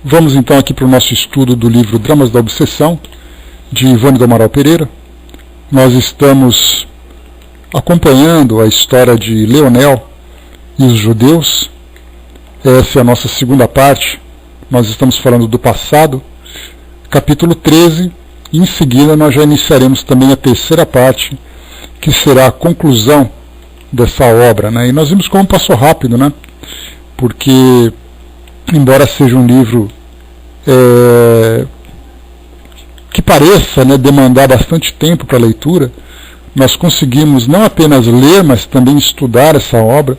Vamos então aqui para o nosso estudo do livro Dramas da Obsessão, de Ivone do Amaral Pereira. Nós estamos acompanhando a história de Leonel e os judeus. Essa é a nossa segunda parte. Nós estamos falando do passado, capítulo 13, e em seguida nós já iniciaremos também a terceira parte, que será a conclusão dessa obra, né? E nós vimos como passou rápido, né? Porque, embora seja um livro que pareça, né, demandar bastante tempo para a leitura, nós conseguimos não apenas ler, mas também estudar essa obra,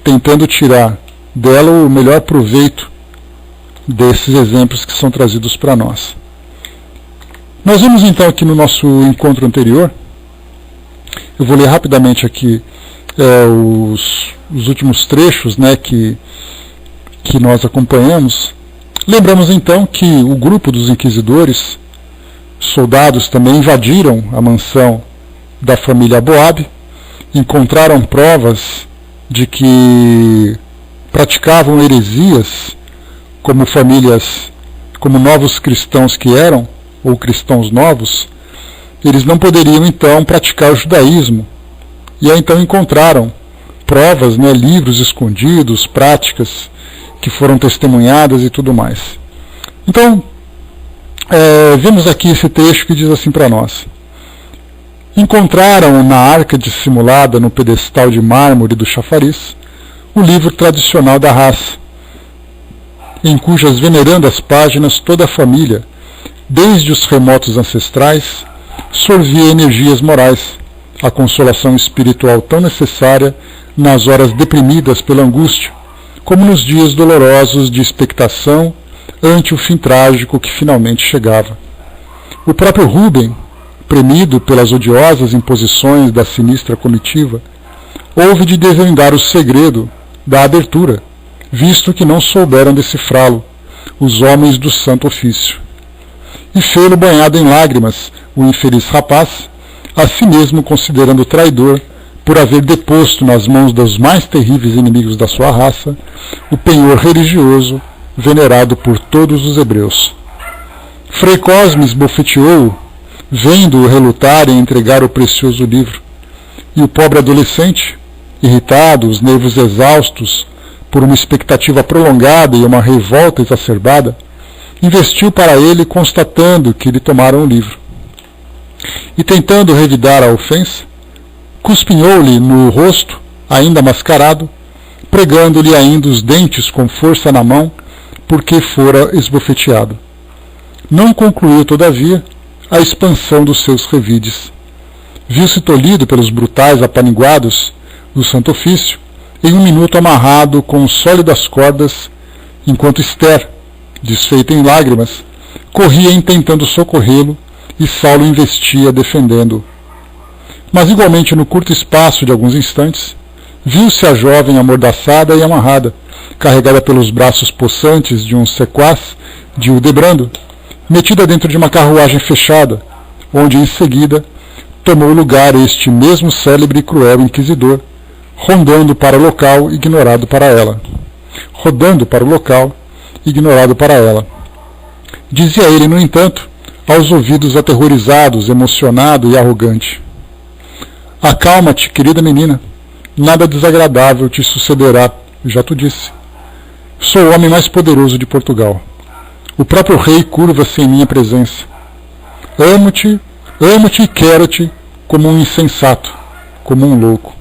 tentando tirar dela o melhor proveito desses exemplos que são trazidos para nós. Nós vimos então aqui no nosso encontro anterior, eu vou ler rapidamente aqui os últimos trechos, né, que nós acompanhamos. Lembramos então que o grupo dos inquisidores, soldados, também invadiram a mansão da família Aboab, encontraram provas de que praticavam heresias como novos cristãos que eram, ou cristãos novos. Eles não poderiam então praticar o judaísmo, e aí então encontraram provas, né, livros escondidos, práticas que foram testemunhadas e tudo mais. Então, vemos aqui esse trecho que diz assim para nós: encontraram na arca dissimulada no pedestal de mármore do chafariz o livro tradicional da raça, em cujas venerandas páginas toda a família, desde os remotos ancestrais, sorvia energias morais, a consolação espiritual tão necessária nas horas deprimidas pela angústia, como nos dias dolorosos de expectação ante o fim trágico que finalmente chegava. O próprio Rubem, premido pelas odiosas imposições da sinistra comitiva, houve de desvendar o segredo da abertura, visto que não souberam decifrá-lo os homens do santo ofício. E fê-lo banhado em lágrimas o infeliz rapaz, a si mesmo considerando traidor por haver deposto nas mãos dos mais terríveis inimigos da sua raça o penhor religioso venerado por todos os hebreus. Frei Cosme bofeteou-o, vendo-o relutar em entregar o precioso livro, e o pobre adolescente, irritado, os nervos exaustos por uma expectativa prolongada e uma revolta exacerbada, investiu para ele constatando que lhe tomaram o livro. E tentando revidar a ofensa, cuspinhou-lhe no rosto, ainda mascarado, pregando-lhe ainda os dentes com força na mão, porque fora esbofeteado. Não concluiu, todavia, a expansão dos seus revides. Viu-se tolhido pelos brutais apaniguados do santo ofício, em um minuto amarrado com sólidas cordas, enquanto Esther, desfeita em lágrimas, corria intentando socorrê-lo, e Saulo investia defendendo-o. Mas igualmente no curto espaço de alguns instantes, viu-se a jovem amordaçada e amarrada, carregada pelos braços possantes de um sequaz de Hildebrando, metida dentro de uma carruagem fechada, onde em seguida tomou lugar este mesmo célebre e cruel inquisidor, rodando para o local ignorado para ela. Dizia ele, no entanto, aos ouvidos aterrorizados, emocionado e arrogante: acalma-te, querida menina, nada desagradável te sucederá, já te disse. Sou o homem mais poderoso de Portugal. O próprio rei curva-se em minha presença. Amo-te e quero-te como um insensato, como um louco.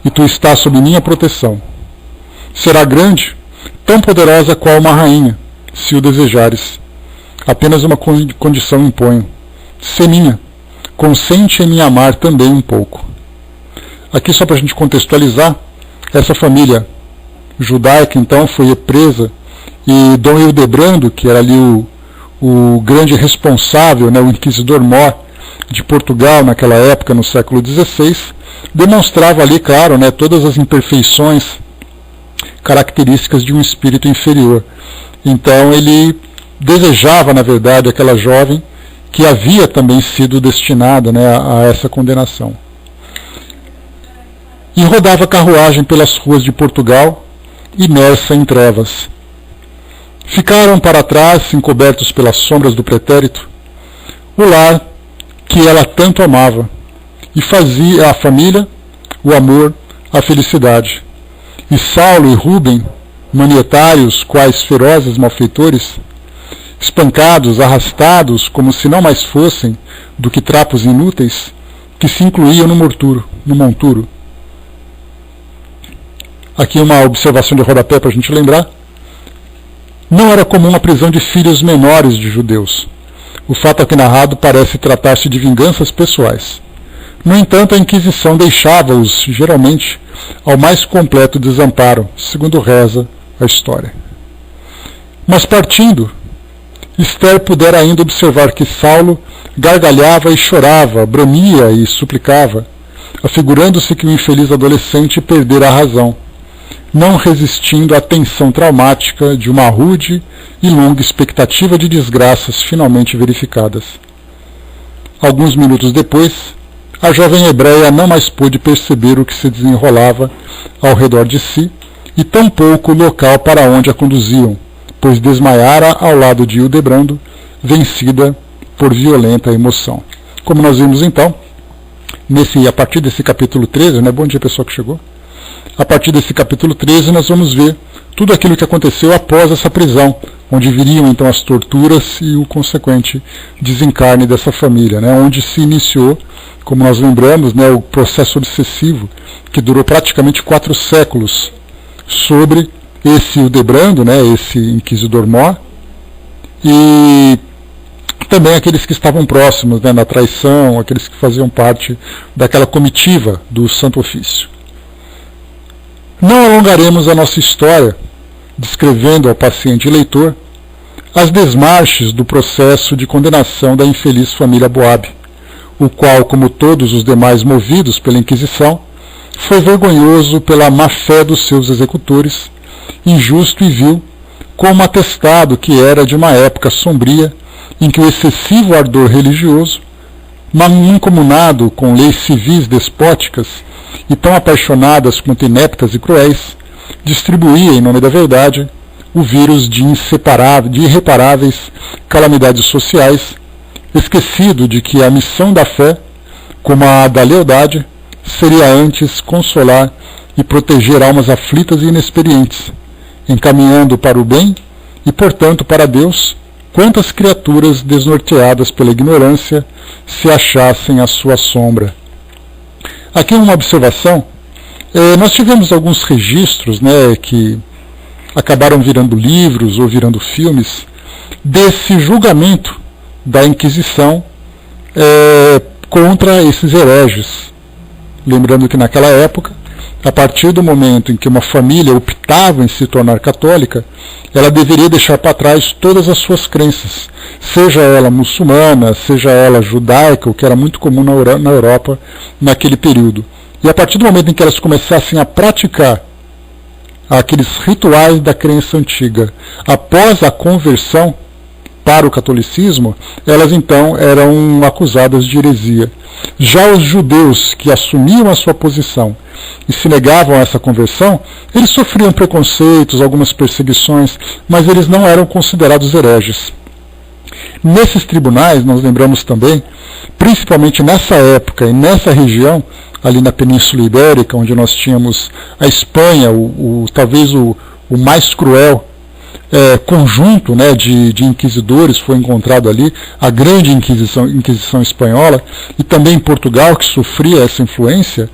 E tu estás sob minha proteção. Será grande, tão poderosa qual uma rainha, se o desejares. Apenas uma condição imponho: ser minha. Consente em me amar também um pouco. Aqui, só para a gente contextualizar, essa família judaica então foi presa, e Dom Hildebrando, que era ali o grande responsável, né, o inquisidor-mor de Portugal naquela época, no século XVI, demonstrava ali, claro, né, todas as imperfeições características de um espírito inferior. Então ele desejava, na verdade, aquela jovem que havia também sido destinada, né, a essa condenação. E rodava a carruagem pelas ruas de Portugal, imersa em trevas. Ficaram para trás, encobertos pelas sombras do pretérito, o lar que ela tanto amava, e fazia a família, o amor, a felicidade. E Saulo e Rubem, manietários, quais ferozes malfeitores, espancados, arrastados, como se não mais fossem do que trapos inúteis, que se incluíam no monturo. Aqui uma observação de rodapé para a gente lembrar. Não era comum a prisão de filhos menores de judeus. O fato aqui narrado parece tratar-se de vinganças pessoais. No entanto, a Inquisição deixava-os, geralmente, ao mais completo desamparo, segundo reza a história. Mas partindo, Esther pudera ainda observar que Saulo gargalhava e chorava, bramia e suplicava, afigurando-se que o infeliz adolescente perdera a razão, não resistindo à tensão traumática de uma rude e longa expectativa de desgraças finalmente verificadas. Alguns minutos depois, a jovem hebreia não mais pôde perceber o que se desenrolava ao redor de si e tampouco o local para onde a conduziam, pois desmaiara ao lado de Hildebrando, vencida por violenta emoção. Como nós vimos então, a partir desse capítulo 13, né? Bom dia pessoal que chegou. A partir desse capítulo 13 nós vamos ver tudo aquilo que aconteceu após essa prisão, onde viriam então as torturas e o consequente desencarne dessa família, né? Onde se iniciou, como nós lembramos, né, o processo obsessivo, que durou praticamente 4 séculos, sobre esse Hildebrando, né, esse inquisidor mor, e também aqueles que estavam próximos, né, na traição, aqueles que faziam parte daquela comitiva do Santo Ofício. Não alongaremos a nossa história, descrevendo ao paciente leitor as desmarches do processo de condenação da infeliz família Boabe, o qual, como todos os demais movidos pela Inquisição, foi vergonhoso pela má-fé dos seus executores, injusto e vil, como atestado que era de uma época sombria em que o excessivo ardor religioso, mancomunado com leis civis despóticas e tão apaixonadas quanto ineptas e cruéis, distribuía, em nome da verdade, o vírus de irreparáveis calamidades sociais, esquecido de que a missão da fé, como a da lealdade, seria antes consolar e proteger almas aflitas e inexperientes, encaminhando para o bem e, portanto, para Deus, quantas criaturas desnorteadas pela ignorância se achassem à sua sombra. Aqui uma observação. Nós tivemos alguns registros, né, que acabaram virando livros ou virando filmes, desse julgamento da Inquisição contra esses hereges. Lembrando que naquela época, a partir do momento em que uma família optava em se tornar católica, ela deveria deixar para trás todas as suas crenças, seja ela muçulmana, seja ela judaica, o que era muito comum na Europa naquele período. E a partir do momento em que elas começassem a praticar aqueles rituais da crença antiga, após a conversão para o catolicismo, elas então eram acusadas de heresia. Já os judeus que assumiam a sua posição e se negavam a essa conversão, eles sofriam preconceitos, algumas perseguições, mas eles não eram considerados hereges. Nesses tribunais, nós lembramos também, principalmente nessa época e nessa região, ali na Península Ibérica, onde nós tínhamos a Espanha, talvez o mais cruel conjunto, né, de inquisidores foi encontrado ali, a grande Inquisição espanhola, e também Portugal, que sofria essa influência.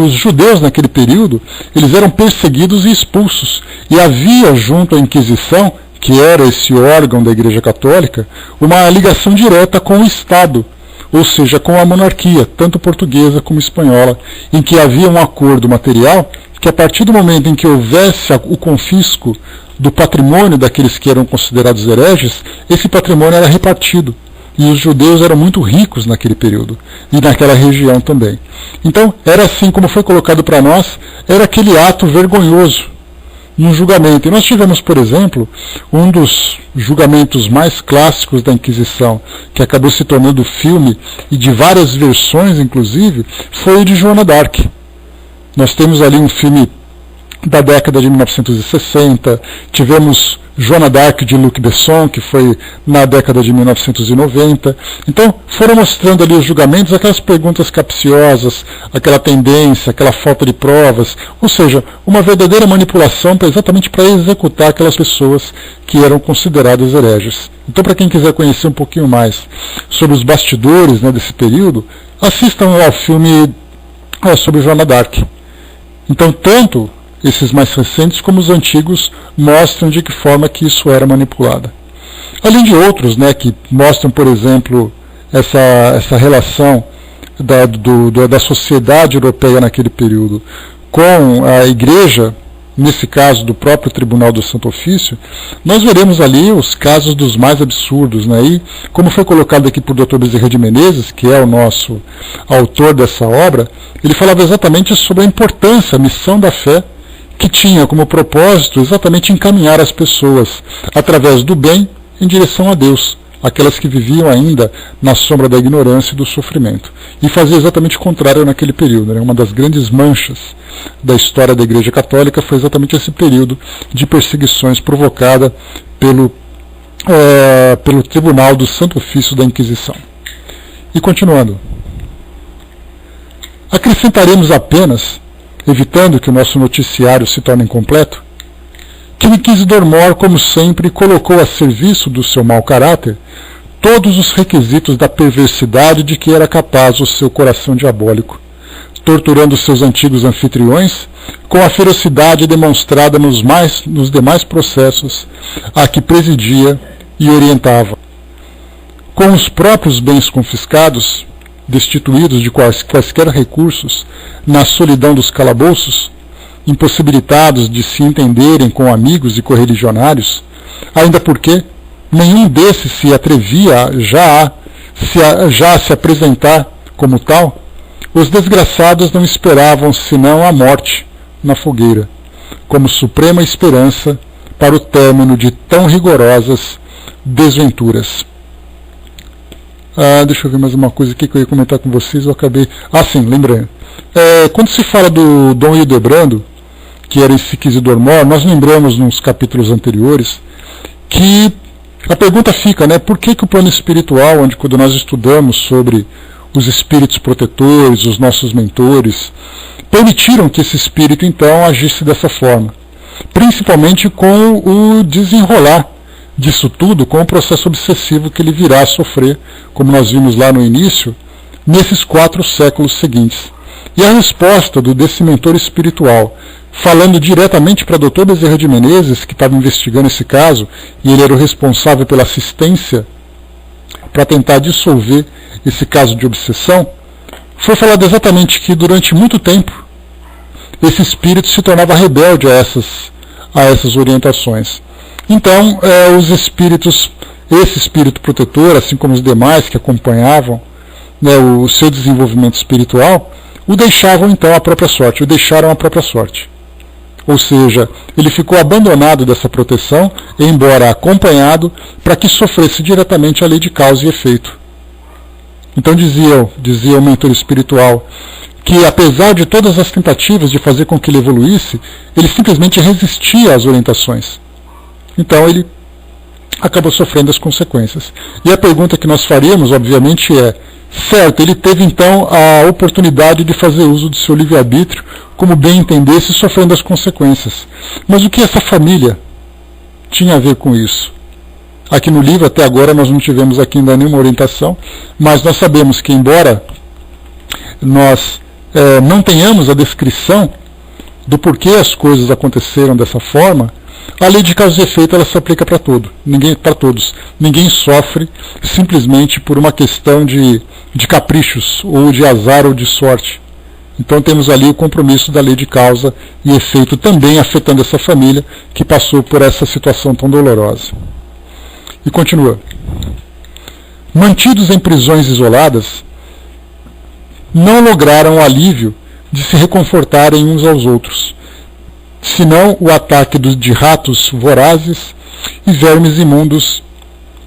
Os judeus naquele período, eles eram perseguidos e expulsos, e havia junto à Inquisição, que era esse órgão da Igreja Católica, uma ligação direta com o Estado, ou seja, com a monarquia, tanto portuguesa como espanhola, em que havia um acordo material que a partir do momento em que houvesse o confisco do patrimônio daqueles que eram considerados hereges, esse patrimônio era repartido. E os judeus eram muito ricos naquele período, e naquela região também. Então, era assim como foi colocado para nós, era aquele ato vergonhoso, num julgamento. E nós tivemos, por exemplo, um dos julgamentos mais clássicos da Inquisição, que acabou se tornando filme, e de várias versões, inclusive, foi o de Joana d'Arc. Nós temos ali um filme da década de 1960, tivemos Joana d'Arc de Luc Besson, que foi na década de 1990. Então, foram mostrando ali os julgamentos, aquelas perguntas capciosas, aquela tendência, aquela falta de provas, ou seja, uma verdadeira manipulação exatamente para executar aquelas pessoas que eram consideradas hereges. Então, para quem quiser conhecer um pouquinho mais sobre os bastidores, né, desse período, assistam ao filme sobre Joana d'Arc. Então, tanto esses mais recentes como os antigos mostram de que forma que isso era manipulado. Além de outros, né, que mostram, por exemplo, essa relação da sociedade europeia naquele período com a Igreja, nesse caso do próprio Tribunal do Santo Ofício, nós veremos ali os casos dos mais absurdos, né? E como foi colocado aqui por Dr. Bezerra de Menezes, que é o nosso autor dessa obra, ele falava exatamente sobre a importância, a missão da fé, que tinha como propósito exatamente encaminhar as pessoas através do bem em direção a Deus, aquelas que viviam ainda na sombra da ignorância e do sofrimento. E fazia exatamente o contrário naquele período, né? Uma das grandes manchas da história da Igreja Católica foi exatamente esse período de perseguições provocada pelo Tribunal do Santo Ofício da Inquisição. E continuando, acrescentaremos apenas, evitando que o nosso noticiário se torne incompleto, que o inquisidor Mor, como sempre, colocou a serviço do seu mau caráter todos os requisitos da perversidade de que era capaz o seu coração diabólico, torturando seus antigos anfitriões com a ferocidade demonstrada nos demais processos a que presidia e orientava. Com os próprios bens confiscados, destituídos de quaisquer recursos, na solidão dos calabouços, impossibilitados de se entenderem com amigos e correligionários, ainda porque nenhum desses se atrevia já a se apresentar como tal, os desgraçados não esperavam senão a morte na fogueira, como suprema esperança para o término de tão rigorosas desventuras. Deixa eu ver mais uma coisa aqui que eu ia comentar com vocês, eu acabei... sim, lembrando. Quando se fala do Dom Hildebrando, que era esse inquisidor Mor, nós lembramos nos capítulos anteriores que a pergunta fica, né, por que o plano espiritual, quando nós estudamos sobre os espíritos protetores, os nossos mentores, permitiram que esse espírito então agisse dessa forma, principalmente com o desenrolar disso tudo, com o processo obsessivo que ele virá a sofrer, como nós vimos lá no início, nesses 4 séculos seguintes. E a resposta desse mentor espiritual, falando diretamente para Dr. Bezerra de Menezes, que estava investigando esse caso, e ele era o responsável pela assistência para tentar dissolver esse caso de obsessão, foi falado exatamente que durante muito tempo esse espírito se tornava rebelde a essas orientações. Então, esse espírito protetor, assim como os demais que acompanhavam, né, o seu desenvolvimento espiritual, o deixaram então à própria sorte, o deixaram à própria sorte. Ou seja, ele ficou abandonado dessa proteção, embora acompanhado, para que sofresse diretamente a lei de causa e efeito. Então dizia o mentor espiritual, que apesar de todas as tentativas de fazer com que ele evoluísse, ele simplesmente resistia às orientações. Então ele acabou sofrendo as consequências. E a pergunta que nós faríamos, obviamente, é: certo, ele teve então a oportunidade de fazer uso do seu livre-arbítrio, como bem entendesse, sofrendo as consequências. Mas o que essa família tinha a ver com isso? Aqui no livro, até agora, nós não tivemos aqui ainda nenhuma orientação, mas nós sabemos que, embora nós não tenhamos a descrição do porquê as coisas aconteceram dessa forma, a lei de causa e efeito ela se aplica para todos. Ninguém sofre simplesmente por uma questão de caprichos, ou de azar, ou de sorte. Então temos ali o compromisso da lei de causa e efeito também afetando essa família que passou por essa situação tão dolorosa. E continua. Mantidos em prisões isoladas, não lograram o alívio de se reconfortarem uns aos outros, senão o ataque de ratos vorazes e vermes imundos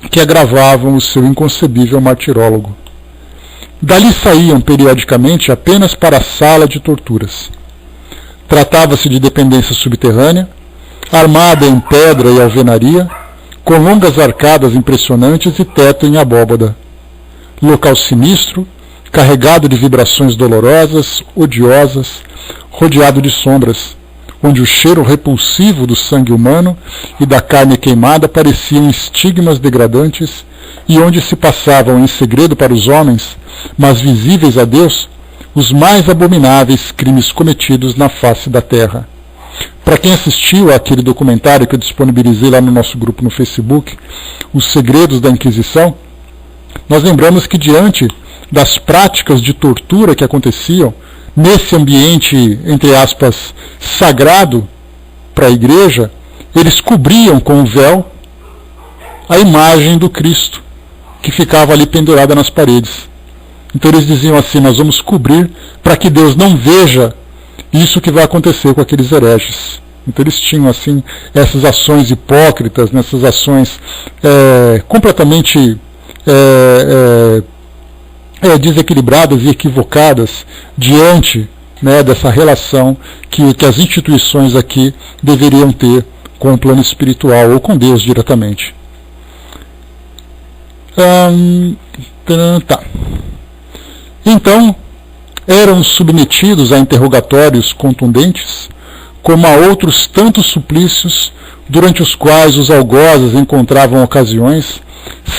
que agravavam o seu inconcebível martirólogo. Dali saíam periodicamente apenas para a sala de torturas. Tratava-se de dependência subterrânea, armada em pedra e alvenaria, com longas arcadas impressionantes e teto em abóbada. Local sinistro, carregado de vibrações dolorosas, odiosas, rodeado de sombras, onde o cheiro repulsivo do sangue humano e da carne queimada pareciam estigmas degradantes e onde se passavam em segredo para os homens, mas visíveis a Deus, os mais abomináveis crimes cometidos na face da terra. Para quem assistiu àquele documentário que eu disponibilizei lá no nosso grupo no Facebook, Os Segredos da Inquisição, nós lembramos que diante das práticas de tortura que aconteciam nesse ambiente, entre aspas, sagrado para a igreja, eles cobriam com o véu a imagem do Cristo, que ficava ali pendurada nas paredes. Então eles diziam assim: nós vamos cobrir para que Deus não veja isso que vai acontecer com aqueles hereges. Então eles tinham assim essas ações hipócritas, nessas ações completamente desequilibradas e equivocadas diante, né, dessa relação que as instituições aqui deveriam ter com o plano espiritual ou com Deus diretamente. Então, eram submetidos a interrogatórios contundentes, como a outros tantos suplícios, durante os quais os algozes encontravam ocasiões,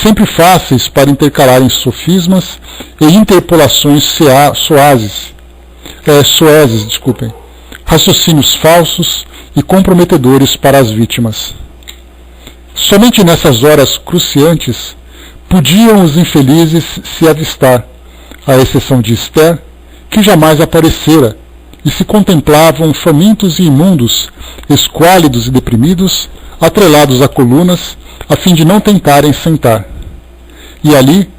sempre fáceis para intercalarem sofismas e interpolações soezes, raciocínios falsos e comprometedores para as vítimas. Somente nessas horas cruciantes podiam os infelizes se avistar, à exceção de Esther, que jamais aparecera, e se contemplavam famintos e imundos, esquálidos e deprimidos, atrelados a colunas, a fim de não tentarem sentar. E ali,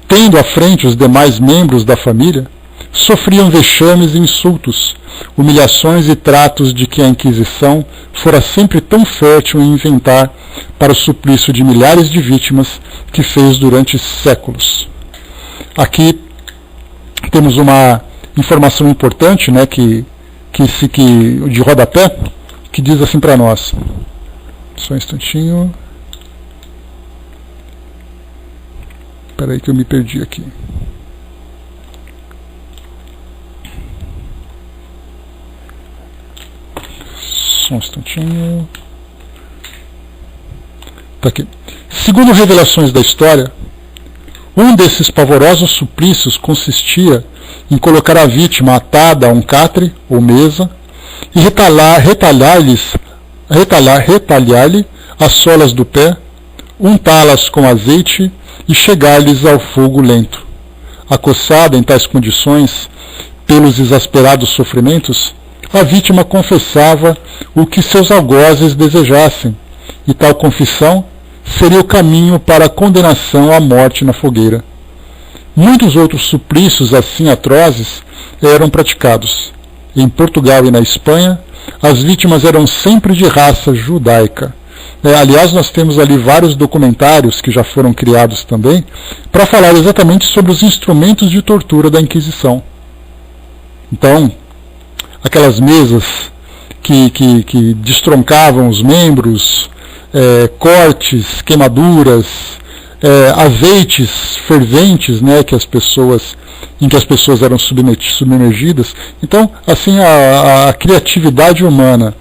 tendo à frente os demais membros da família, sofriam vexames e insultos, humilhações e tratos de que a Inquisição fora sempre tão fértil em inventar para o suplício de milhares de vítimas que fez durante séculos. Aqui temos uma informação importante, né, que de rodapé, que diz assim para nós. Só um instantinho. Espera aí que eu me perdi aqui. Só um instantinho. Tá aqui. Segundo revelações da história, um desses pavorosos suplícios consistia em colocar a vítima atada a um catre ou mesa e retalhar-lhe as solas do pé, untá-las com azeite e chegar-lhes ao fogo lento. Acossada em tais condições pelos exasperados sofrimentos, a vítima confessava o que seus algozes desejassem, e tal confissão seria o caminho para a condenação à morte na fogueira. Muitos outros suplícios assim atrozes eram praticados. Em Portugal e na Espanha, as vítimas eram sempre de raça judaica. Aliás, nós temos ali vários documentários que já foram criados também para falar exatamente sobre os instrumentos de tortura da Inquisição. Então, aquelas mesas que destroncavam os membros, cortes, queimaduras, azeites ferventes, né, em que as pessoas eram submergidas. Então, assim, a criatividade humana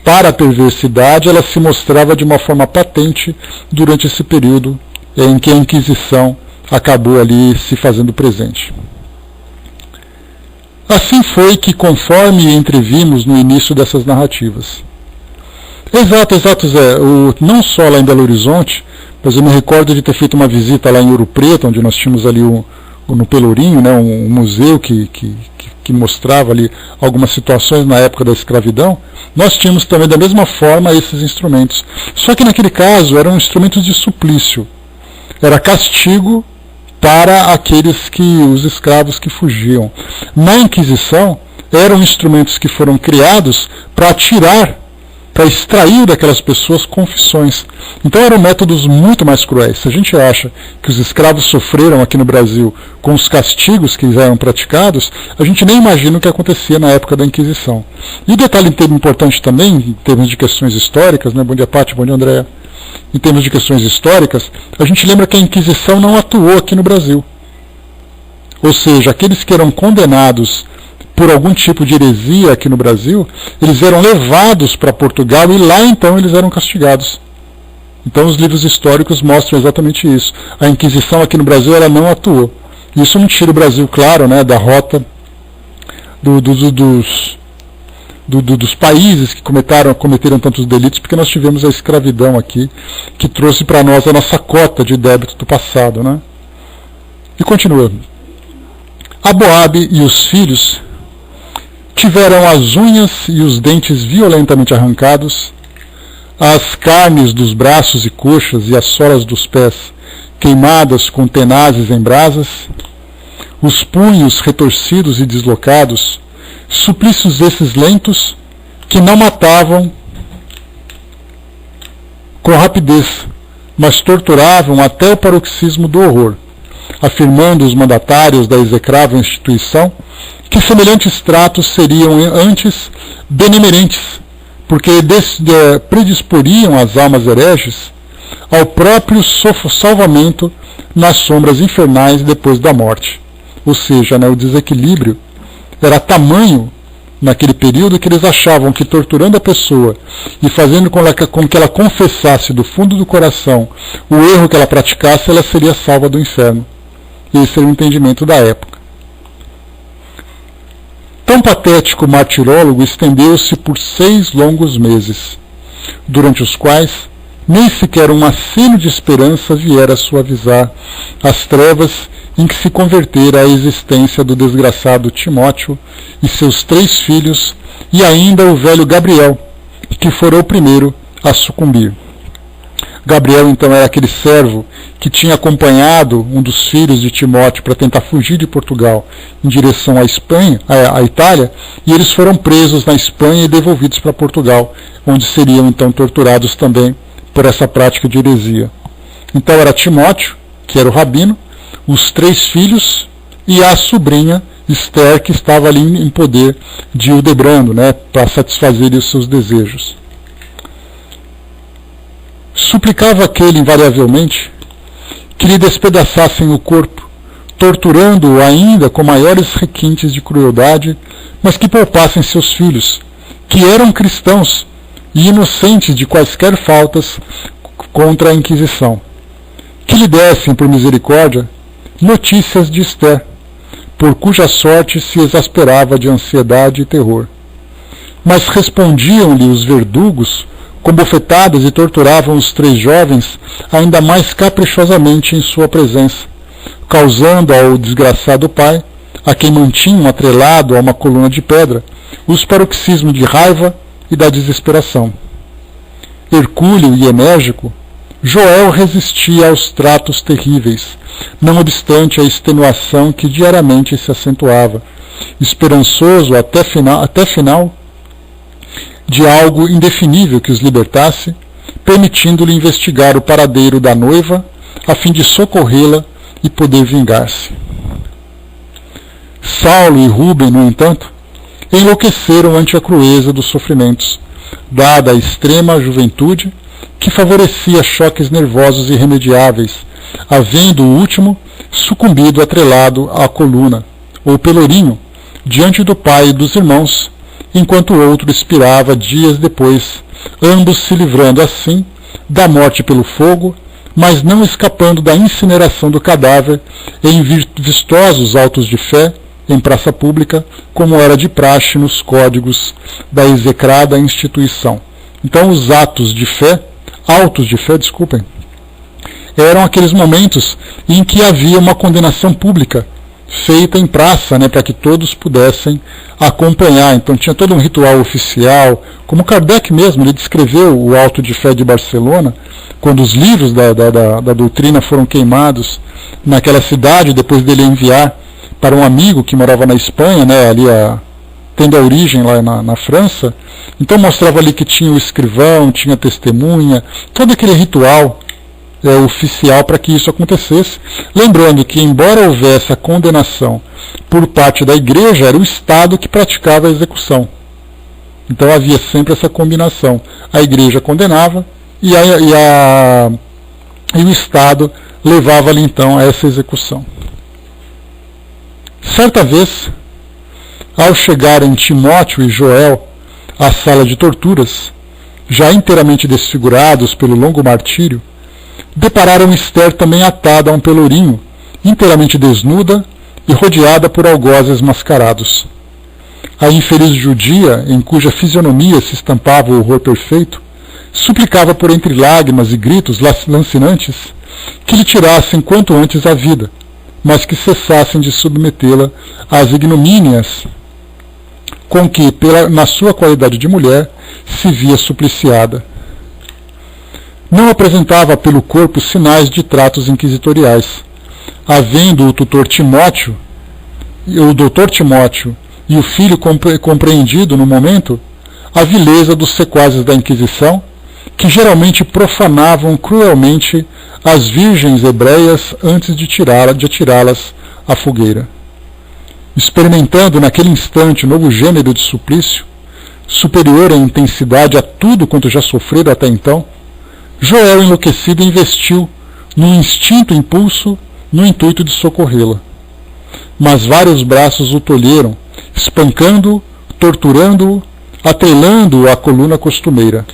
para a perversidade, ela se mostrava de uma forma patente durante esse período em que a Inquisição acabou ali se fazendo presente. Assim foi que, conforme entrevimos no início dessas narrativas. Exato, Zé. Não só lá em Belo Horizonte, mas eu me recordo de ter feito uma visita lá em Ouro Preto, onde nós tínhamos ali no Pelourinho, né, um museu que mostrava ali algumas situações na época da escravidão. Nós tínhamos também da mesma forma esses instrumentos. Só que naquele caso eram instrumentos de suplício. Era castigo para os escravos que fugiam. Na Inquisição, eram instrumentos que foram criados para tirar para extrair daquelas pessoas confissões. Então eram métodos muito mais cruéis. Se a gente acha que os escravos sofreram aqui no Brasil com os castigos que eram praticados, a gente nem imagina o que acontecia na época da Inquisição. E detalhe importante também, em termos de questões históricas, né? Bom dia, Pátio, bom dia, Andréa. Em termos de questões históricas, a gente lembra que a Inquisição não atuou aqui no Brasil. Ou seja, aqueles que eram condenados por algum tipo de heresia aqui no Brasil, eles eram levados para Portugal e lá então eles eram castigados. Então os livros históricos mostram exatamente isso. A Inquisição aqui no Brasil ela não atuou. Isso não tira o Brasil, claro, né, da rota dos países que cometeram tantos delitos, porque nós tivemos a escravidão aqui, que trouxe para nós a nossa cota de débito do passado. Né? E continua. Aboabe e os filhos tiveram as unhas e os dentes violentamente arrancados, as carnes dos braços e coxas e as solas dos pés queimadas com tenazes em brasas, os punhos retorcidos e deslocados, suplícios esses lentos que não matavam com rapidez, mas torturavam até o paroxismo do horror, afirmando os mandatários da execrável instituição que semelhantes tratos seriam antes benemerentes, porque predisporiam as almas hereges ao próprio salvamento nas sombras infernais depois da morte. Ou seja, né, o desequilíbrio era tamanho naquele período que eles achavam que torturando a pessoa e fazendo com que ela confessasse do fundo do coração o erro que ela praticasse, ela seria salva do inferno. Esse era o entendimento da época. Tão patético martirólogo estendeu-se por 6 longos meses, durante os quais nem sequer um aceno de esperança viera suavizar as trevas em que se convertera a existência do desgraçado Timóteo e seus 3 filhos, e ainda o velho Gabriel, que fora o primeiro a sucumbir. Gabriel, então, era aquele servo que tinha acompanhado um dos filhos de Timóteo para tentar fugir de Portugal em direção à Espanha, à Itália, e eles foram presos na Espanha e devolvidos para Portugal, onde seriam então torturados também por essa prática de heresia. Então era Timóteo, que era o rabino, os 3 filhos e a sobrinha Esther, que estava ali em poder de Hildebrando, né, para satisfazer os seus desejos. Suplicava aquele invariavelmente que lhe despedaçassem o corpo, torturando-o ainda com maiores requintes de crueldade, mas que poupassem seus filhos, que eram cristãos e inocentes de quaisquer faltas contra a Inquisição, que lhe dessem, por misericórdia, notícias de Esther, por cuja sorte se exasperava de ansiedade e terror. Mas respondiam-lhe os verdugos com bofetadas e torturavam os 3 jovens ainda mais caprichosamente em sua presença, causando ao desgraçado pai, a quem mantinham atrelado a uma coluna de pedra, os paroxismos de raiva e da desesperação. Hercúleo e enérgico, Joel resistia aos tratos terríveis, não obstante a extenuação que diariamente se acentuava, esperançoso até final de algo indefinível que os libertasse, permitindo-lhe investigar o paradeiro da noiva, a fim de socorrê-la e poder vingar-se. Saulo e Rubem, no entanto, enlouqueceram ante a crueza dos sofrimentos, dada a extrema juventude que favorecia choques nervosos irremediáveis, havendo o último sucumbido atrelado à coluna, ou pelourinho, diante do pai e dos irmãos, enquanto o outro expirava dias depois, ambos se livrando assim da morte pelo fogo, mas não escapando da incineração do cadáver em vistosos autos de fé em praça pública, como era de praxe nos códigos da execrada instituição. Então os autos de fé, eram aqueles momentos em que havia uma condenação pública feita em praça, né, para que todos pudessem acompanhar. Então tinha todo um ritual oficial, como Kardec mesmo, ele descreveu o auto de fé de Barcelona, quando os livros da doutrina foram queimados naquela cidade, depois dele enviar para um amigo que morava na Espanha, né, ali tendo a origem lá na França. Então mostrava ali que tinha o escrivão, tinha a testemunha, todo aquele ritual oficial para que isso acontecesse. Lembrando que, embora houvesse a condenação por parte da igreja, era o Estado que praticava a execução. Então havia sempre essa combinação. A igreja condenava e o Estado levava ali então a essa execução. Certa vez, ao chegarem Timóteo e Joel à sala de torturas, já inteiramente desfigurados pelo longo martírio, depararam Esther também atada a um pelourinho, inteiramente desnuda e rodeada por algozes mascarados. A infeliz judia, em cuja fisionomia se estampava o horror perfeito, suplicava por entre lágrimas e gritos lancinantes que lhe tirassem quanto antes a vida, mas que cessassem de submetê-la às ignomínias com que, na sua qualidade de mulher, se via supliciada. Não apresentava pelo corpo sinais de tratos inquisitoriais, havendo o doutor Timóteo e o filho compreendido no momento a vileza dos sequazes da Inquisição, que geralmente profanavam cruelmente as virgens hebreias antes de atirá-las à fogueira. Experimentando naquele instante um novo gênero de suplício, superior em intensidade a tudo quanto já sofrera até então, Joel, enlouquecido, investiu num instinto impulso no intuito de socorrê-la. Mas vários braços o tolheram, espancando-o, torturando-o, atrelando-o à coluna costumeira.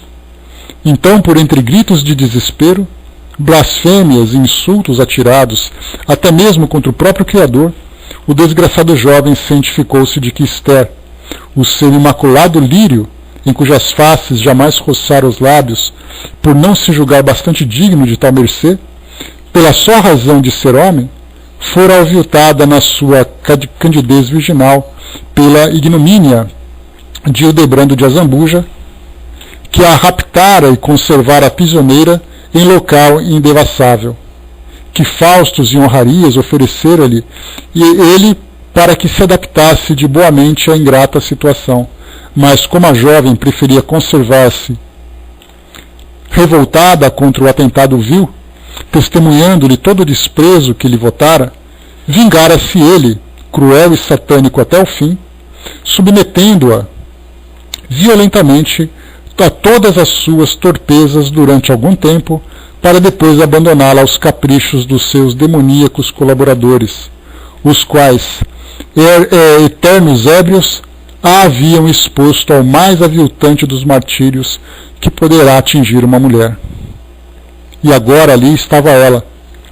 Então, por entre gritos de desespero, blasfêmias e insultos atirados, até mesmo contra o próprio Criador, o desgraçado jovem cientificou-se de que Esther, o seu imaculado lírio, em cujas faces jamais roçara os lábios, por não se julgar bastante digno de tal mercê, pela só razão de ser homem, fora aviltada na sua candidez virginal pela ignomínia de Hildebrando de Azambuja, que a raptara e conservara aprisioneira em local indevassável, que faustos e honrarias ofereceram-lhe, e ele para que se adaptasse de boamente à ingrata situação. Mas como a jovem preferia conservar-se revoltada contra o atentado vil, testemunhando-lhe todo o desprezo que lhe votara, vingara-se ele, cruel e satânico até o fim, submetendo-a violentamente a todas as suas torpezas durante algum tempo, para depois abandoná-la aos caprichos dos seus demoníacos colaboradores, os quais, eternos ébrios, a haviam exposto ao mais aviltante dos martírios que poderá atingir uma mulher. E agora ali estava ela,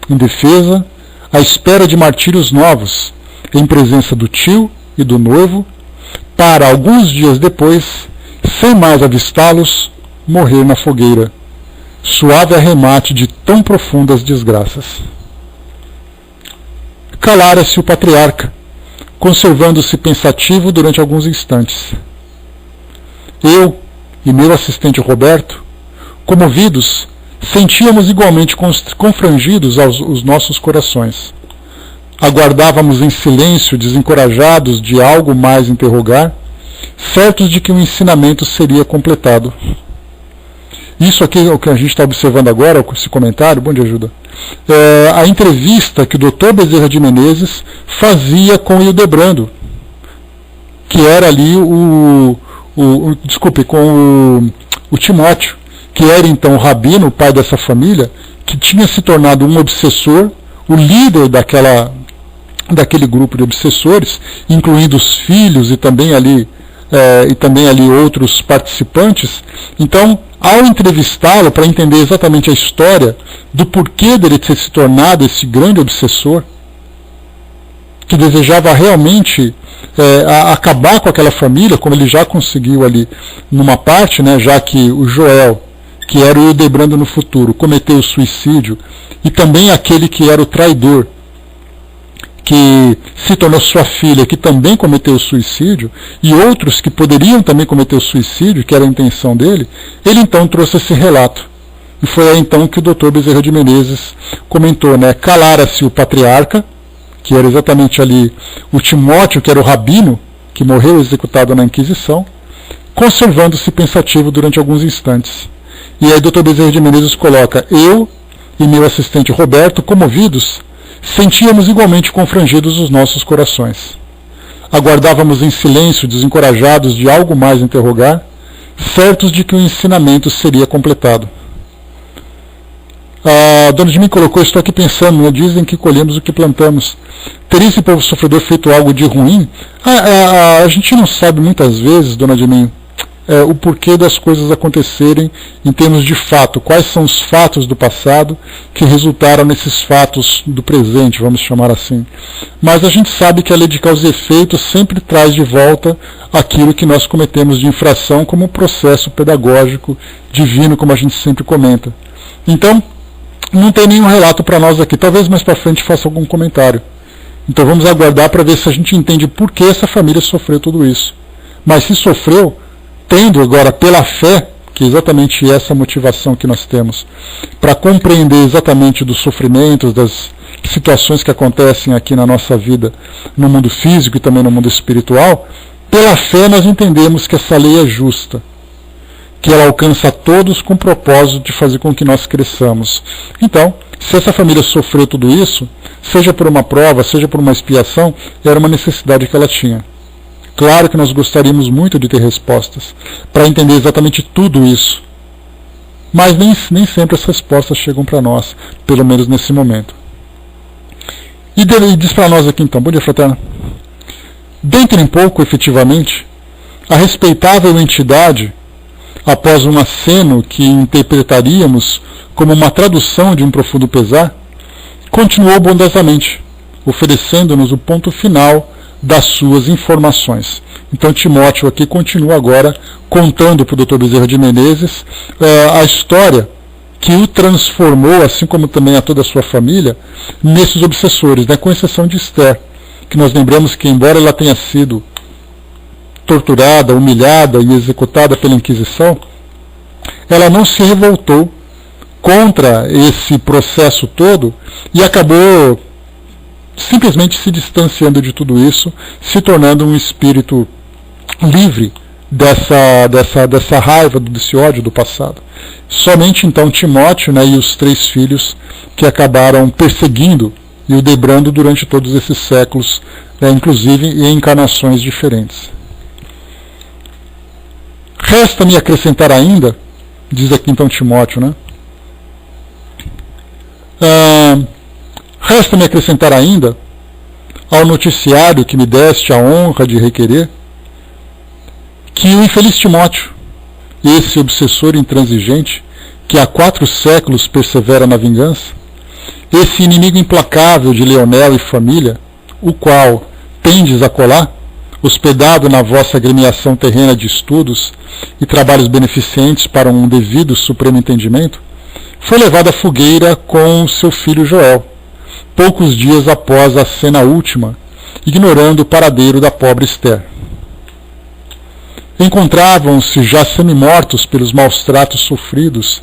indefesa, à espera de martírios novos, em presença do tio e do noivo, para, alguns dias depois, sem mais avistá-los, morrer na fogueira, suave arremate de tão profundas desgraças. Calara-se o patriarca, conservando-se pensativo durante alguns instantes. Eu e meu assistente Roberto, comovidos, sentíamos igualmente confrangidos os nossos corações. Aguardávamos em silêncio, desencorajados de algo mais interrogar, certos de que o ensinamento seria completado. Isso aqui, o que a gente está observando agora, esse comentário, bom de ajuda, a entrevista que o Dr. Bezerra de Menezes fazia com Hildebrando, que era ali com o Timóteo, que era então o rabino, o pai dessa família, que tinha se tornado um obsessor, o líder daquele grupo de obsessores, incluindo os filhos e também ali outros participantes. Então, ao entrevistá-lo para entender exatamente a história do porquê dele ter se tornado esse grande obsessor, que desejava realmente acabar com aquela família, como ele já conseguiu ali numa parte, né, já que o Joel, que era o Hildebrando no futuro, cometeu suicídio, e também aquele que era o traidor, que se tornou sua filha, que também cometeu suicídio, e outros que poderiam também cometer o suicídio, que era a intenção dele, ele então trouxe esse relato. E foi aí então que o Dr. Bezerra de Menezes comentou, né, calara-se o patriarca, que era exatamente ali o Timóteo, que era o rabino, que morreu executado na Inquisição, conservando-se pensativo durante alguns instantes. E aí Dr. Bezerra de Menezes coloca: eu e meu assistente Roberto, comovidos, sentíamos igualmente confrangidos os nossos corações. Aguardávamos em silêncio, desencorajados de algo mais interrogar, certos de que o ensinamento seria completado. A dona de mim colocou: estou aqui pensando, né? Dizem que colhemos o que plantamos. Teria esse povo sofredor feito algo de ruim? A gente não sabe muitas vezes, dona de mim, o porquê das coisas acontecerem em termos de fato. Quais são os fatos do passado que resultaram nesses fatos do presente, vamos chamar assim. Mas a gente sabe que a lei de causa e efeito sempre traz de volta aquilo que nós cometemos de infração como um processo pedagógico divino, como a gente sempre comenta. Então, não tem nenhum relato para nós aqui. Talvez mais para frente faça algum comentário. Então vamos aguardar para ver se a gente entende por que essa família sofreu tudo isso. Mas se sofreu, tendo agora pela fé, que é exatamente essa motivação que nós temos, para compreender exatamente dos sofrimentos, das situações que acontecem aqui na nossa vida, no mundo físico e também no mundo espiritual, pela fé nós entendemos que essa lei é justa, que ela alcança a todos com o propósito de fazer com que nós cresçamos. Então, se essa família sofreu tudo isso, seja por uma prova, seja por uma expiação, era uma necessidade que ela tinha. Claro que nós gostaríamos muito de ter respostas, para entender exatamente tudo isso. Mas nem sempre as respostas chegam para nós, pelo menos nesse momento. E diz para nós aqui então: bom dia, fraterna. Dentro em pouco, efetivamente, a respeitável entidade, após um aceno que interpretaríamos como uma tradução de um profundo pesar, continuou bondosamente, oferecendo-nos o ponto final das suas informações. Então Timóteo aqui continua agora contando para o Dr. Bezerra de Menezes a história que o transformou, assim como também a toda a sua família, nesses obsessores, né? Com exceção de Esther, que nós lembramos que, embora ela tenha sido torturada, humilhada e executada pela Inquisição, ela não se revoltou contra esse processo todo e acabou simplesmente se distanciando de tudo isso, se tornando um espírito livre dessa raiva, desse ódio do passado. Somente então Timóteo, né, e os 3 filhos que acabaram perseguindo e o debrando durante todos esses séculos, inclusive em encarnações diferentes. Resta-me acrescentar ainda, diz aqui então Timóteo, né? Resta-me acrescentar ainda, ao noticiário que me deste a honra de requerer, que o infeliz Timóteo, esse obsessor intransigente, que há 4 séculos persevera na vingança, esse inimigo implacável de Leonel e família, o qual tendes a colar, hospedado na vossa agremiação terrena de estudos e trabalhos beneficentes para um devido supremo entendimento, foi levado à fogueira com seu filho Joel, poucos dias após a cena última, ignorando o paradeiro da pobre Esther. Encontravam-se já semi-mortos pelos maus tratos sofridos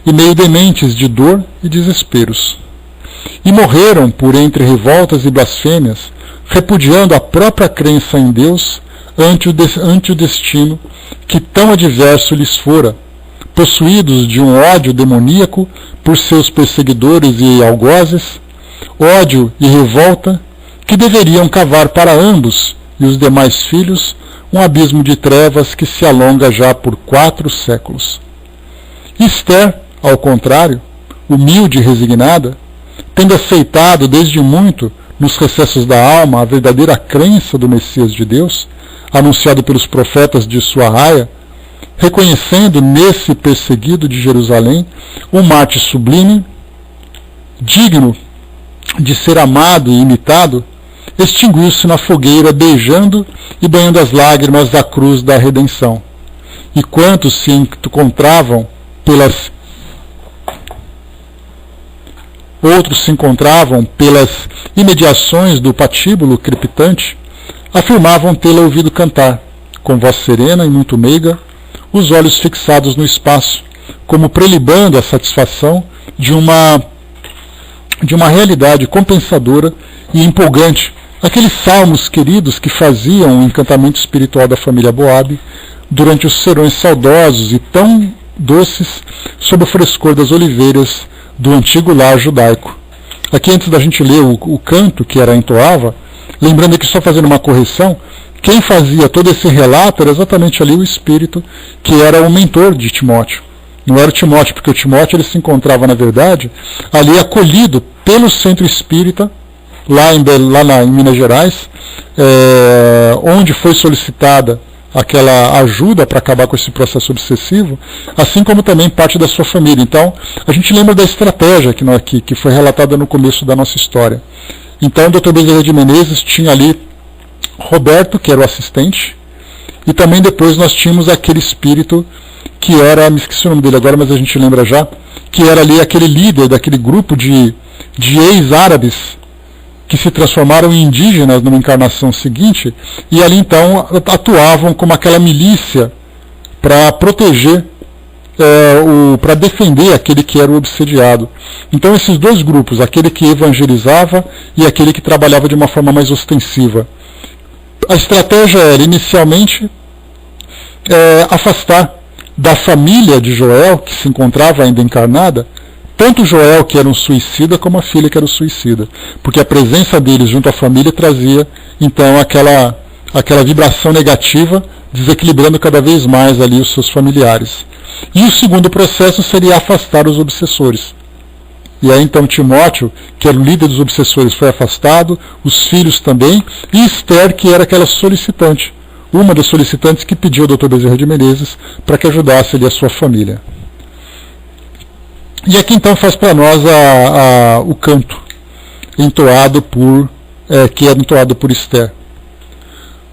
e meio dementes de dor e desesperos. E morreram por entre revoltas e blasfêmias, repudiando a própria crença em Deus ante o destino que tão adverso lhes fora, possuídos de um ódio demoníaco por seus perseguidores e algozes, ódio e revolta que deveriam cavar para ambos e os demais filhos um abismo de trevas que se alonga já por 4 séculos. Esther, ao contrário, humilde e resignada, tendo aceitado desde muito nos recessos da alma a verdadeira crença do Messias de Deus, anunciado pelos profetas de sua raia, reconhecendo nesse perseguido de Jerusalém um mártir sublime, digno de ser amado e imitado, extinguiu-se na fogueira, beijando e banhando as lágrimas da cruz da redenção. E quantos se encontravam pelas imediações do patíbulo crepitante, afirmavam tê-la ouvido cantar, com voz serena e muito meiga, os olhos fixados no espaço, como prelibando a satisfação de uma realidade compensadora e empolgante aqueles salmos queridos que faziam o encantamento espiritual da família Boabe durante os serões saudosos e tão doces sob o frescor das oliveiras do antigo lar judaico. Aqui, antes da gente ler o canto que ela entoava, lembrando aqui, só fazendo uma correção, quem fazia todo esse relato era exatamente ali o Espírito, que era o mentor de Timóteo. Não era o Timóteo, porque o Timóteo ele se encontrava, na verdade, ali acolhido pelo centro espírita, lá em Minas Gerais, onde foi solicitada aquela ajuda para acabar com esse processo obsessivo, assim como também parte da sua família. Então, a gente lembra da estratégia que foi relatada no começo da nossa história. Então, o Dr. Bezerra de Menezes tinha ali Roberto, que era o assistente, e também depois nós tínhamos aquele espírito que era, me esqueci o nome dele agora, mas a gente lembra já, que era ali aquele líder daquele grupo de ex-árabes que se transformaram em indígenas numa encarnação seguinte, e ali então atuavam como aquela milícia para proteger, para defender aquele que era o obsediado. Então esses dois grupos, aquele que evangelizava e aquele que trabalhava de uma forma mais ostensiva. A estratégia era inicialmente afastar da família de Joel, que se encontrava ainda encarnada, tanto Joel, que era um suicida, como a filha, que era um suicida. Porque a presença deles junto à família trazia, então, aquela vibração negativa, desequilibrando cada vez mais ali os seus familiares. E o segundo processo seria afastar os obsessores. E aí, então, Timóteo, que era o líder dos obsessores, foi afastado, os filhos também, e Esther, que era aquela solicitante, uma das solicitantes que pediu ao Dr. Bezerra de Menezes para que ajudasse ali a sua família. E aqui então faz para nós o canto entoado que é entoado por Esther.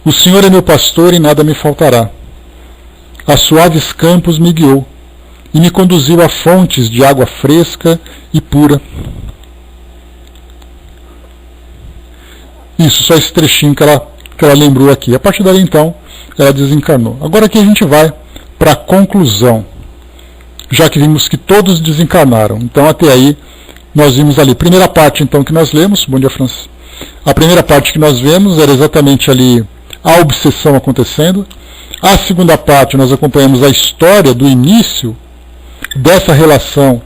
O Senhor é meu pastor e nada me faltará. A suaves campos me guiou e me conduziu a fontes de água fresca e pura. Isso, só esse trechinho que ela lembrou aqui. A partir dali então ela desencarnou. Agora aqui a gente vai para a conclusão, já que vimos que todos desencarnaram. Então até aí nós vimos ali, primeira parte então que nós lemos, bom dia Francis, a primeira parte que nós vemos era exatamente ali a obsessão acontecendo. A segunda parte nós acompanhamos a história do início dessa relação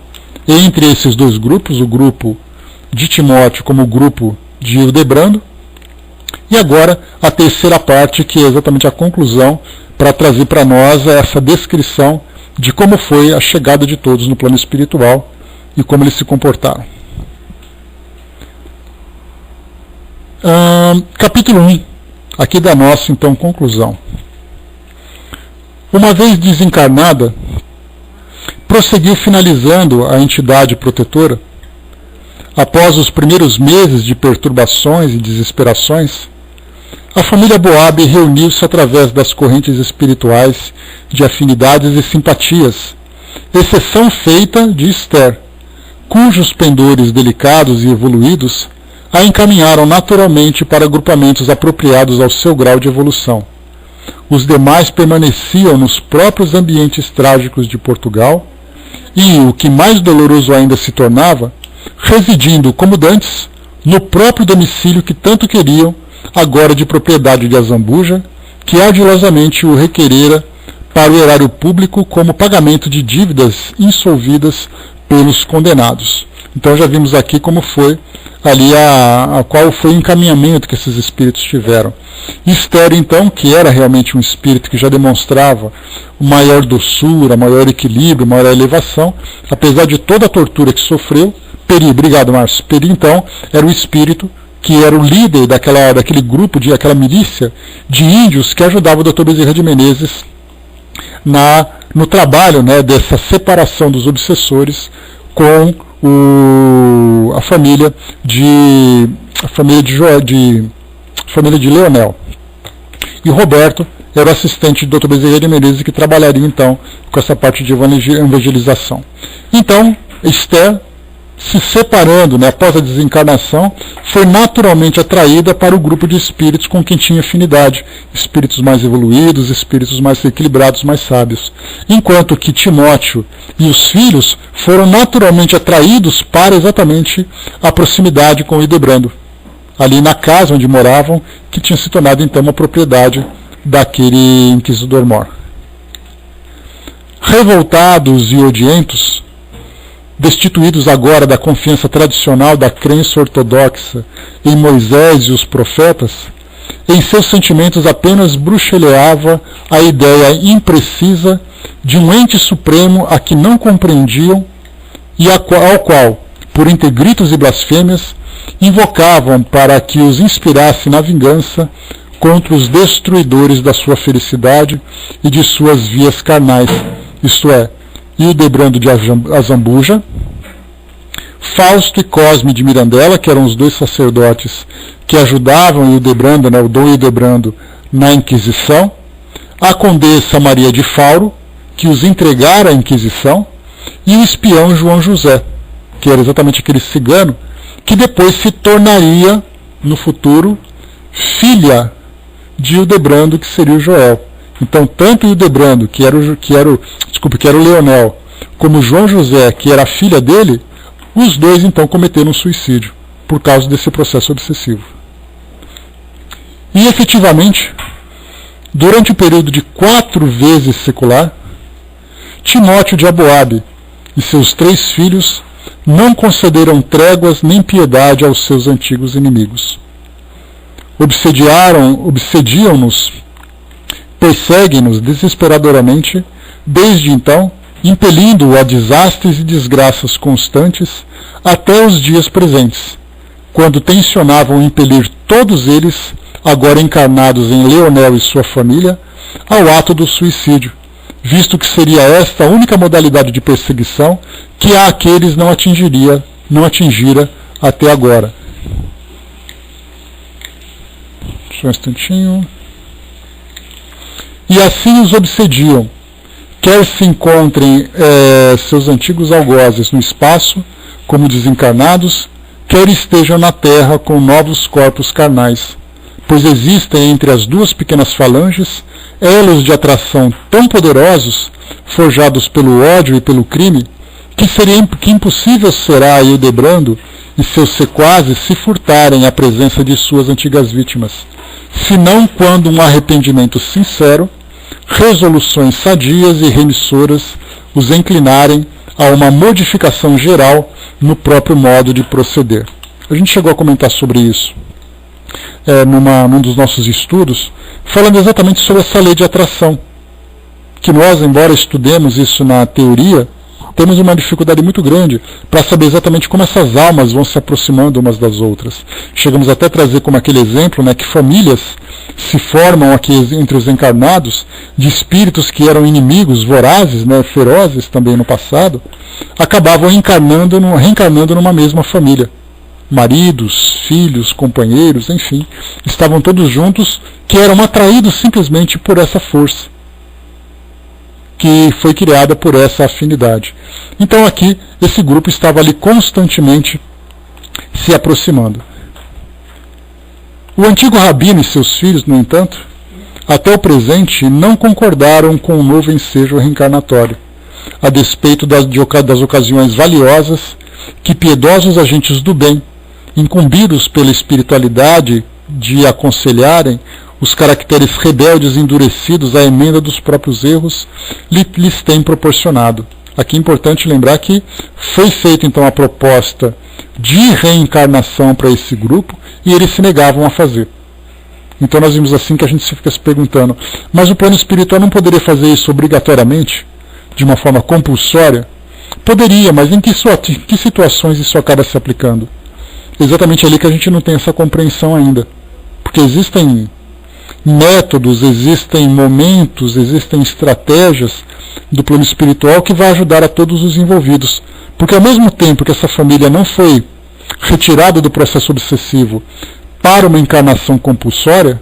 entre esses dois grupos, o grupo de Timóteo como o grupo de Hildebrando, e agora a terceira parte, que é exatamente a conclusão, para trazer para nós essa descrição de como foi a chegada de todos no plano espiritual e como eles se comportaram. Capítulo 1, aqui da nossa, então, conclusão. Uma vez desencarnada, prosseguiu finalizando a entidade protetora. Após os primeiros meses de perturbações e desesperações, a família Boabe reuniu-se através das correntes espirituais de afinidades e simpatias, exceção feita de Esther, cujos pendores delicados e evoluídos a encaminharam naturalmente para agrupamentos apropriados ao seu grau de evolução. Os demais permaneciam nos próprios ambientes trágicos de Portugal e, o que mais doloroso ainda se tornava, residindo, como dantes, no próprio domicílio que tanto queriam, agora de propriedade de Azambuja, que ardilosamente o requerera para o erário público como pagamento de dívidas insolvidas pelos condenados. Então já vimos aqui como foi ali qual foi o encaminhamento que esses espíritos tiveram. Esther, então, que era realmente um espírito que já demonstrava maior doçura, maior equilíbrio, maior elevação, apesar de toda a tortura que sofreu. Peri, obrigado Márcio, Peri então era o espírito que era o líder daquele grupo, aquela milícia de índios que ajudava o Dr. Bezerra de Menezes no trabalho, né, dessa separação dos obsessores com a família de Leonel. E Roberto era o assistente do Dr. Bezerra de Menezes, que trabalharia então com essa parte de evangelização. Então, Esther, se separando, né, após a desencarnação, foi naturalmente atraída para o grupo de espíritos com quem tinha afinidade, espíritos mais evoluídos, espíritos mais equilibrados, mais sábios. Enquanto que Timóteo e os filhos foram naturalmente atraídos para exatamente a proximidade com Hildebrando, ali na casa onde moravam, que tinha se tornado então uma propriedade daquele inquisidor mor. Revoltados e odientos, destituídos agora da confiança tradicional da crença ortodoxa em Moisés e os profetas, em seus sentimentos apenas bruxeleava a ideia imprecisa de um ente supremo a que não compreendiam e ao qual, por entre gritos e blasfêmias, invocavam para que os inspirasse na vingança contra os destruidores da sua felicidade e de suas vias carnais, isto é, Hildebrando de Azambuja, Fausto e Cosme de Mirandela, que eram os dois sacerdotes que ajudavam Hildebrando, o Dom Hildebrando, na Inquisição, a Condessa Maria de Fauro, que os entregara à Inquisição, e o espião João José, que era exatamente aquele cigano, que depois se tornaria, no futuro, filha de Hildebrando, que seria o Joel. Então, tanto Hildebrando, que era o Leonel, como João José, que era a filha dele, os dois então cometeram suicídio, por causa desse processo obsessivo. E efetivamente, durante o período de 4 vezes secular, Timóteo de Aboabe e seus 3 filhos não concederam tréguas nem piedade aos seus antigos inimigos. Obsediam-nos, perseguem-nos desesperadoramente, desde então, impelindo-o a desastres e desgraças constantes até os dias presentes, quando tensionavam impelir todos eles, agora encarnados em Leonel e sua família, ao ato do suicídio, visto que seria esta a única modalidade de perseguição que a aqueles não atingira até agora. Só um instantinho. E assim os obsediam, quer se encontrem seus antigos algozes no espaço, como desencarnados, quer estejam na Terra com novos corpos carnais, pois existem entre as duas pequenas falanges elos de atração tão poderosos, forjados pelo ódio e pelo crime, que impossível será a Hildebrando e seus sequazes se furtarem à presença de suas antigas vítimas, senão quando um arrependimento sincero, resoluções sadias e remissoras os inclinarem a uma modificação geral no próprio modo de proceder. A gente chegou a comentar sobre isso num dos nossos estudos, falando exatamente sobre essa lei de atração, que nós, embora estudemos isso na teoria, temos uma dificuldade muito grande para saber exatamente como essas almas vão se aproximando umas das outras. Chegamos até a trazer como aquele exemplo, que famílias se formam aqui entre os encarnados de espíritos que eram inimigos, vorazes, ferozes também no passado, acabavam reencarnando numa mesma família. Maridos, filhos, companheiros, enfim, estavam todos juntos, que eram atraídos simplesmente por essa força que foi criada por essa afinidade. Então aqui, esse grupo estava ali constantemente se aproximando. O antigo Rabino e seus filhos, no entanto, até o presente não concordaram com o novo ensejo reencarnatório, a despeito das ocasiões valiosas que piedosos agentes do bem, incumbidos pela espiritualidade de aconselharem os caracteres rebeldes e endurecidos à emenda dos próprios erros, lhes têm proporcionado. Aqui é importante lembrar que foi feita então a proposta de reencarnação para esse grupo e eles se negavam a fazer. Então nós vimos assim que a gente fica se perguntando, mas o plano espiritual não poderia fazer isso obrigatoriamente, de uma forma compulsória? Poderia, mas em que situações isso acaba se aplicando? Exatamente ali que a gente não tem essa compreensão ainda. Porque existem métodos, existem momentos, existem estratégias do plano espiritual que vai ajudar a todos os envolvidos. Porque ao mesmo tempo que essa família não foi retirada do processo obsessivo para uma encarnação compulsória,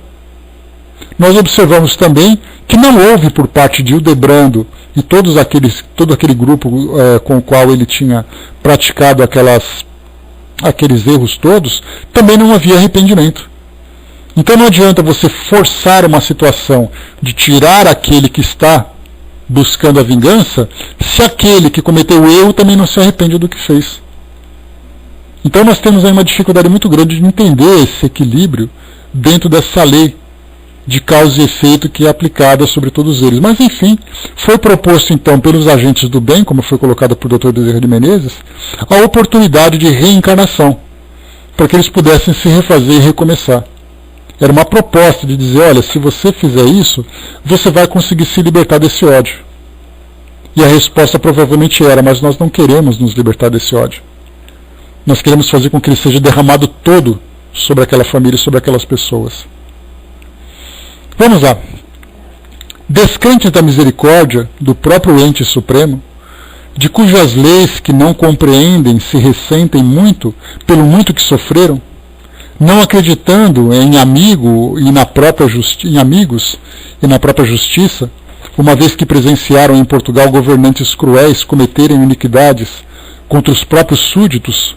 nós observamos também que não houve por parte de Hildebrando e todo aquele grupo com o qual ele tinha praticado aqueles erros todos, também não havia arrependimento. Então não adianta você forçar uma situação de tirar aquele que está buscando a vingança, se aquele que cometeu o erro também não se arrepende do que fez. Então nós temos aí uma dificuldade muito grande de entender esse equilíbrio dentro dessa lei de causa e efeito que é aplicada sobre todos eles. Mas, enfim, foi proposto, então, pelos agentes do bem, como foi colocado por Dr. Bezerra de Menezes, a oportunidade de reencarnação, para que eles pudessem se refazer e recomeçar. Era uma proposta de dizer, olha, se você fizer isso, você vai conseguir se libertar desse ódio. E a resposta provavelmente era, mas nós não queremos nos libertar desse ódio. Nós queremos fazer com que ele seja derramado todo sobre aquela família e sobre aquelas pessoas. Vamos lá. Descrentes da misericórdia do próprio ente supremo, de cujas leis que não compreendem se ressentem muito pelo muito que sofreram, não acreditando em amigo e na própria em amigos e na própria justiça, uma vez que presenciaram em Portugal governantes cruéis cometerem iniquidades contra os próprios súditos,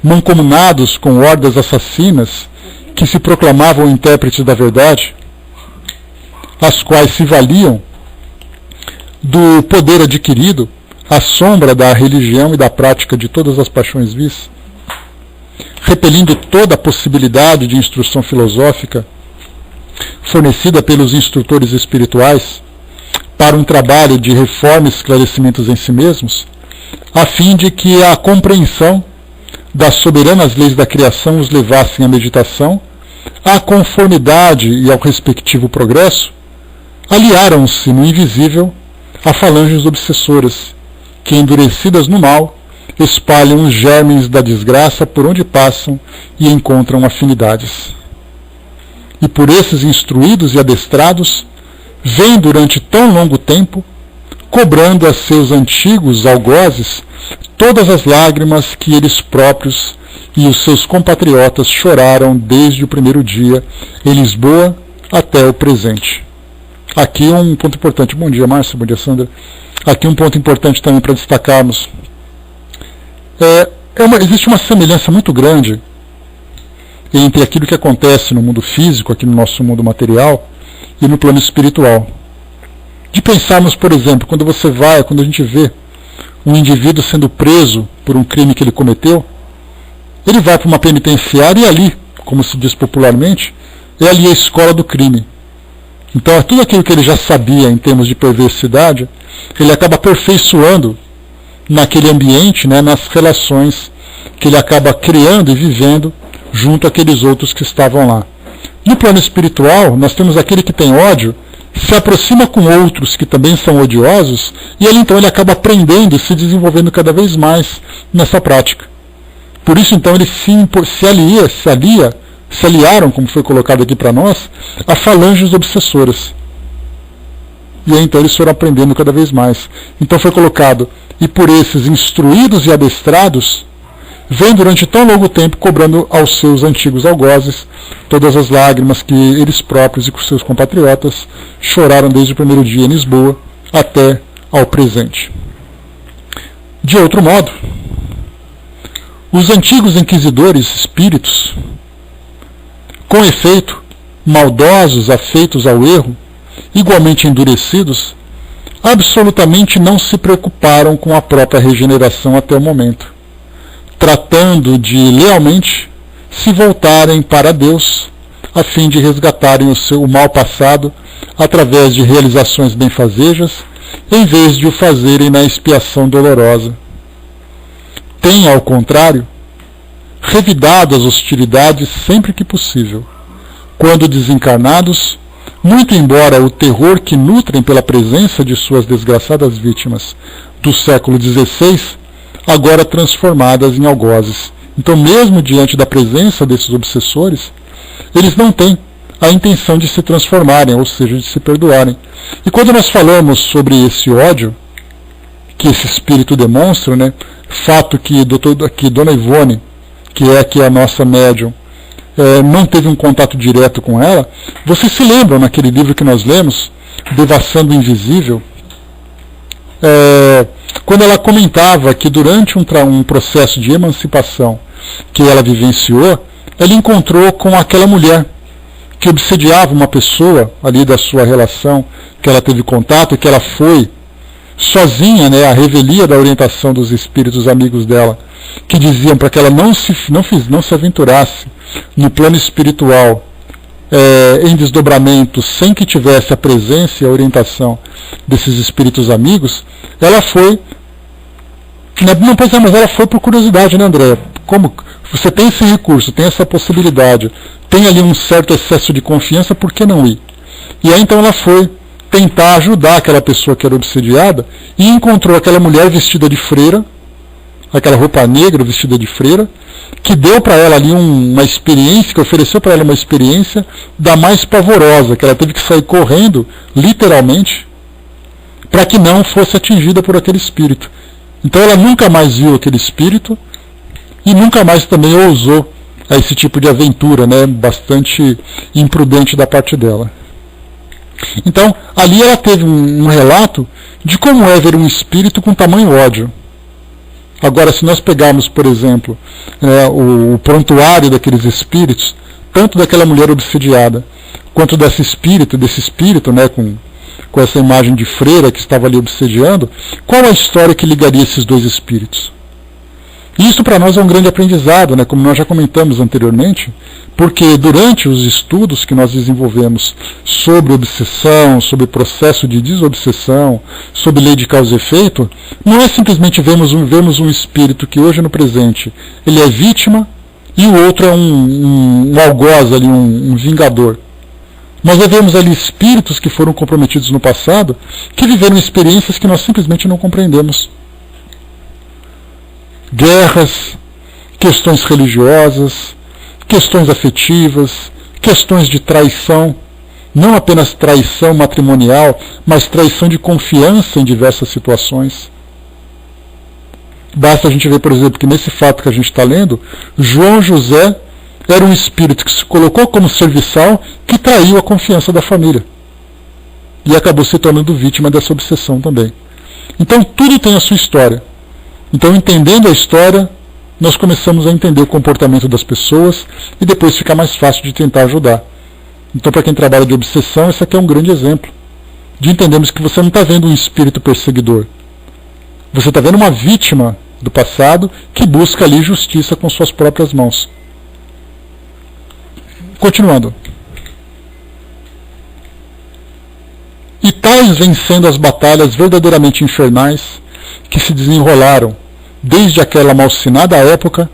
mancomunados com hordas assassinas que se proclamavam intérpretes da verdade, as quais se valiam do poder adquirido à sombra da religião e da prática de todas as paixões vis, repelindo toda a possibilidade de instrução filosófica fornecida pelos instrutores espirituais para um trabalho de reforma e esclarecimentos em si mesmos, a fim de que a compreensão das soberanas leis da criação os levassem à meditação, à conformidade e ao respectivo progresso, aliaram-se no invisível a falanges obsessoras, que, endurecidas no mal, espalham os germes da desgraça por onde passam e encontram afinidades. E por esses instruídos e adestrados, vêm durante tão longo tempo, cobrando a seus antigos algozes todas as lágrimas que eles próprios e os seus compatriotas choraram desde o primeiro dia em Lisboa até o presente. Aqui um ponto importante. Bom dia, Márcia. Bom dia, Sandra. Aqui um ponto importante também para destacarmos. Existe uma semelhança muito grande entre aquilo que acontece no mundo físico, aqui no nosso mundo material, e no plano espiritual. De pensarmos, por exemplo, quando a gente vê um indivíduo sendo preso por um crime que ele cometeu, ele vai para uma penitenciária e ali, como se diz popularmente, é ali a escola do crime. Então, tudo aquilo que ele já sabia em termos de perversidade, ele acaba aperfeiçoando naquele ambiente, né, nas relações que ele acaba criando e vivendo junto àqueles outros que estavam lá. No plano espiritual, nós temos aquele que tem ódio, se aproxima com outros que também são odiosos, e ele acaba aprendendo e se desenvolvendo cada vez mais nessa prática. Por isso, então, ele se aliaram, como foi colocado aqui para nós, a falanges obsessoras. E aí, então, eles foram aprendendo cada vez mais. Então foi colocado, e por esses instruídos e adestrados, vem durante tão longo tempo cobrando aos seus antigos algozes todas as lágrimas que eles próprios e com seus compatriotas choraram desde o primeiro dia em Lisboa até ao presente. De outro modo, os antigos inquisidores espíritos, com efeito, maldosos, afeitos ao erro, igualmente endurecidos, absolutamente não se preocuparam com a própria regeneração até o momento, tratando de lealmente se voltarem para Deus, a fim de resgatarem o mal passado através de realizações benfazejas, em vez de o fazerem na expiação dolorosa. Têm, ao contrário, revidado as hostilidades sempre que possível, quando desencarnados, muito embora o terror que nutrem pela presença de suas desgraçadas vítimas do século XVI, agora transformadas em algozes. Então, mesmo diante da presença desses obsessores, eles não têm a intenção de se transformarem, ou seja, de se perdoarem. E quando nós falamos sobre esse ódio que esse espírito demonstra, né, fato que Dona Ivone, que é aqui a nossa médium, não teve um contato direto com ela, vocês se lembram naquele livro que nós lemos, Devassando o Invisível, quando ela comentava que durante um processo de emancipação que ela vivenciou, ela encontrou com aquela mulher que obsediava uma pessoa ali da sua relação, que ela teve contato, que ela foi sozinha, né, a revelia da orientação dos espíritos amigos dela, que diziam para que ela não se aventurasse no plano espiritual em desdobramento sem que tivesse a presença e a orientação desses espíritos amigos, ela foi, não, pois é, mas ela foi por curiosidade, né, André? Como você tem esse recurso, tem essa possibilidade, tem ali um certo excesso de confiança, por que não ir? E aí então ela foi tentar ajudar aquela pessoa que era obsediada e encontrou aquela mulher vestida de freira, aquela roupa negra vestida de freira, que deu para ela ali uma experiência, que ofereceu para ela uma experiência da mais pavorosa, que ela teve que sair correndo, literalmente, para que não fosse atingida por aquele espírito. Então ela nunca mais viu aquele espírito e nunca mais também ousou a esse tipo de aventura, né, bastante imprudente da parte dela. Então, ali ela teve um relato de como é ver um espírito com tamanho ódio. Agora, se nós pegarmos, por exemplo, o prontuário daqueles espíritos, tanto daquela mulher obsediada, quanto desse espírito, né, com essa imagem de freira que estava ali obsediando, qual a história que ligaria esses dois espíritos? Isso para nós é um grande aprendizado, né, como nós já comentamos anteriormente, porque durante os estudos que nós desenvolvemos sobre obsessão, sobre processo de desobsessão, sobre lei de causa e efeito, não é simplesmente vemos um espírito que hoje no presente ele é vítima e o outro é um algoz ali, um vingador. Nós vemos ali espíritos que foram comprometidos no passado, que viveram experiências que nós simplesmente não compreendemos. Guerras, questões religiosas, questões afetivas, questões de traição, não apenas traição matrimonial, mas traição de confiança em diversas situações. Basta a gente ver, por exemplo, que nesse fato que a gente está lendo, João José era um espírito que se colocou como serviçal, que traiu a confiança da família. E acabou se tornando vítima dessa obsessão também. Então tudo tem a sua história. Então, entendendo a história, nós começamos a entender o comportamento das pessoas e depois fica mais fácil de tentar ajudar. Então, para quem trabalha de obsessão, esse aqui é um grande exemplo de entendermos que você não está vendo um espírito perseguidor. Você está vendo uma vítima do passado que busca ali justiça com suas próprias mãos. Continuando. E tais vêm sendo as batalhas verdadeiramente infernais que se desenrolaram desde aquela malsinada época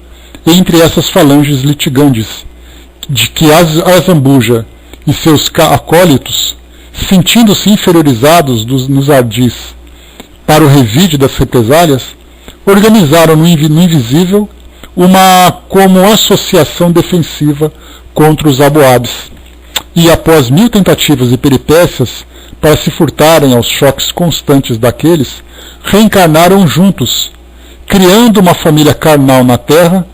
entre essas falanges litigantes, de que Azambuja e seus acólitos, sentindo-se inferiorizados nos ardis para o revide das represálias, organizaram no invisível uma como associação defensiva contra os aboabes, e após 1000 tentativas e peripécias para se furtarem aos choques constantes daqueles, reencarnaram juntos, criando uma família carnal na terra,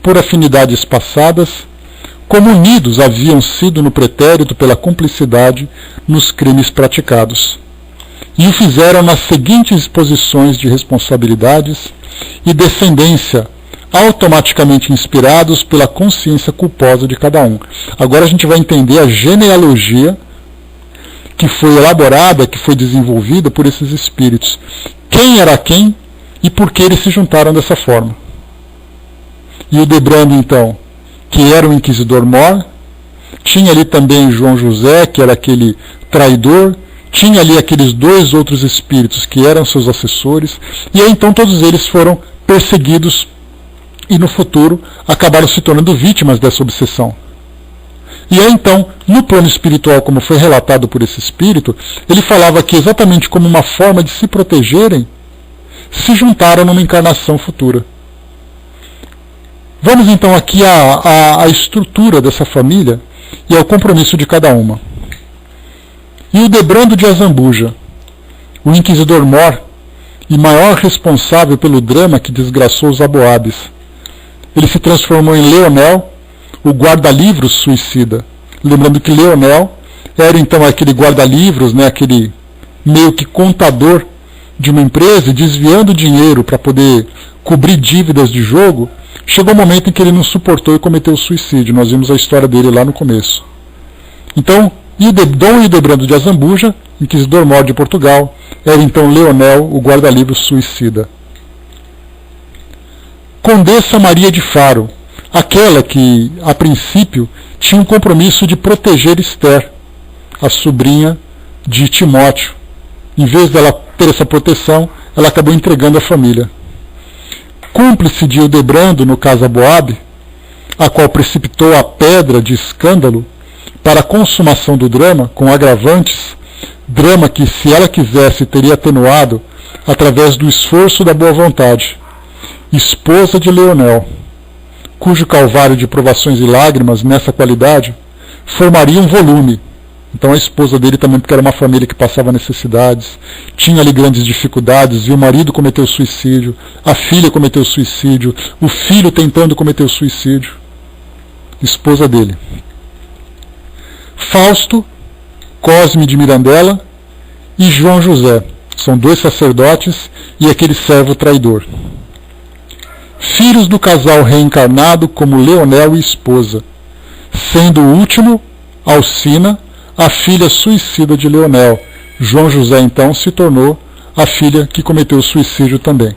por afinidades passadas, como unidos haviam sido no pretérito pela cumplicidade nos crimes praticados. E o fizeram nas seguintes posições de responsabilidades e descendência, automaticamente inspirados pela consciência culposa de cada um. Agora a gente vai entender a genealogia que foi elaborada, que foi desenvolvida por esses espíritos. Quem era quem e por que eles se juntaram dessa forma. E o Debrando, então, que era o Inquisidor Mor, tinha ali também João José, que era aquele traidor, tinha ali aqueles dois outros espíritos que eram seus assessores, e aí então todos eles foram perseguidos e no futuro acabaram se tornando vítimas dessa obsessão. E aí então, no plano espiritual, como foi relatado por esse espírito, ele falava que exatamente como uma forma de se protegerem, se juntaram numa encarnação futura. Vamos então aqui à estrutura dessa família e ao compromisso de cada uma. E o Debrando de Azambuja, o Inquisidor Mor e maior responsável pelo drama que desgraçou os aboabes, ele se transformou em Leonel, o guarda-livros suicida. Lembrando que Leonel era então aquele guarda-livros, né, aquele meio que contador de uma empresa, desviando dinheiro para poder cobrir dívidas de jogo. Chegou um momento em que ele não suportou e cometeu suicídio. Nós vimos a história dele lá no começo. Então, E Dom Hildebrando de Azambuja, inquisidor-mor de Portugal, era então Leonel, o guarda-livros suicida. Condessa Maria de Faro, aquela que, a princípio, tinha um compromisso de proteger Esther, a sobrinha de Timóteo. Em vez dela ter essa proteção, ela acabou entregando a família. Cúmplice de Hildebrando no caso Aboab, a qual precipitou a pedra de escândalo para a consumação do drama, com agravantes, drama que, se ela quisesse, teria atenuado através do esforço da boa vontade. Esposa de Leonel, cujo calvário de provações e lágrimas nessa qualidade formaria um volume. Então a esposa dele também, porque era uma família que passava necessidades, tinha ali grandes dificuldades, e o marido cometeu suicídio, a filha cometeu suicídio, o filho tentando cometer o suicídio. Esposa dele. Fausto, Cosme de Mirandela e João José. São 2 sacerdotes e aquele servo traidor. Filhos do casal reencarnado como Leonel e esposa, sendo o último, Alcina, a filha suicida de Leonel. João José, então, se tornou a filha que cometeu o suicídio também.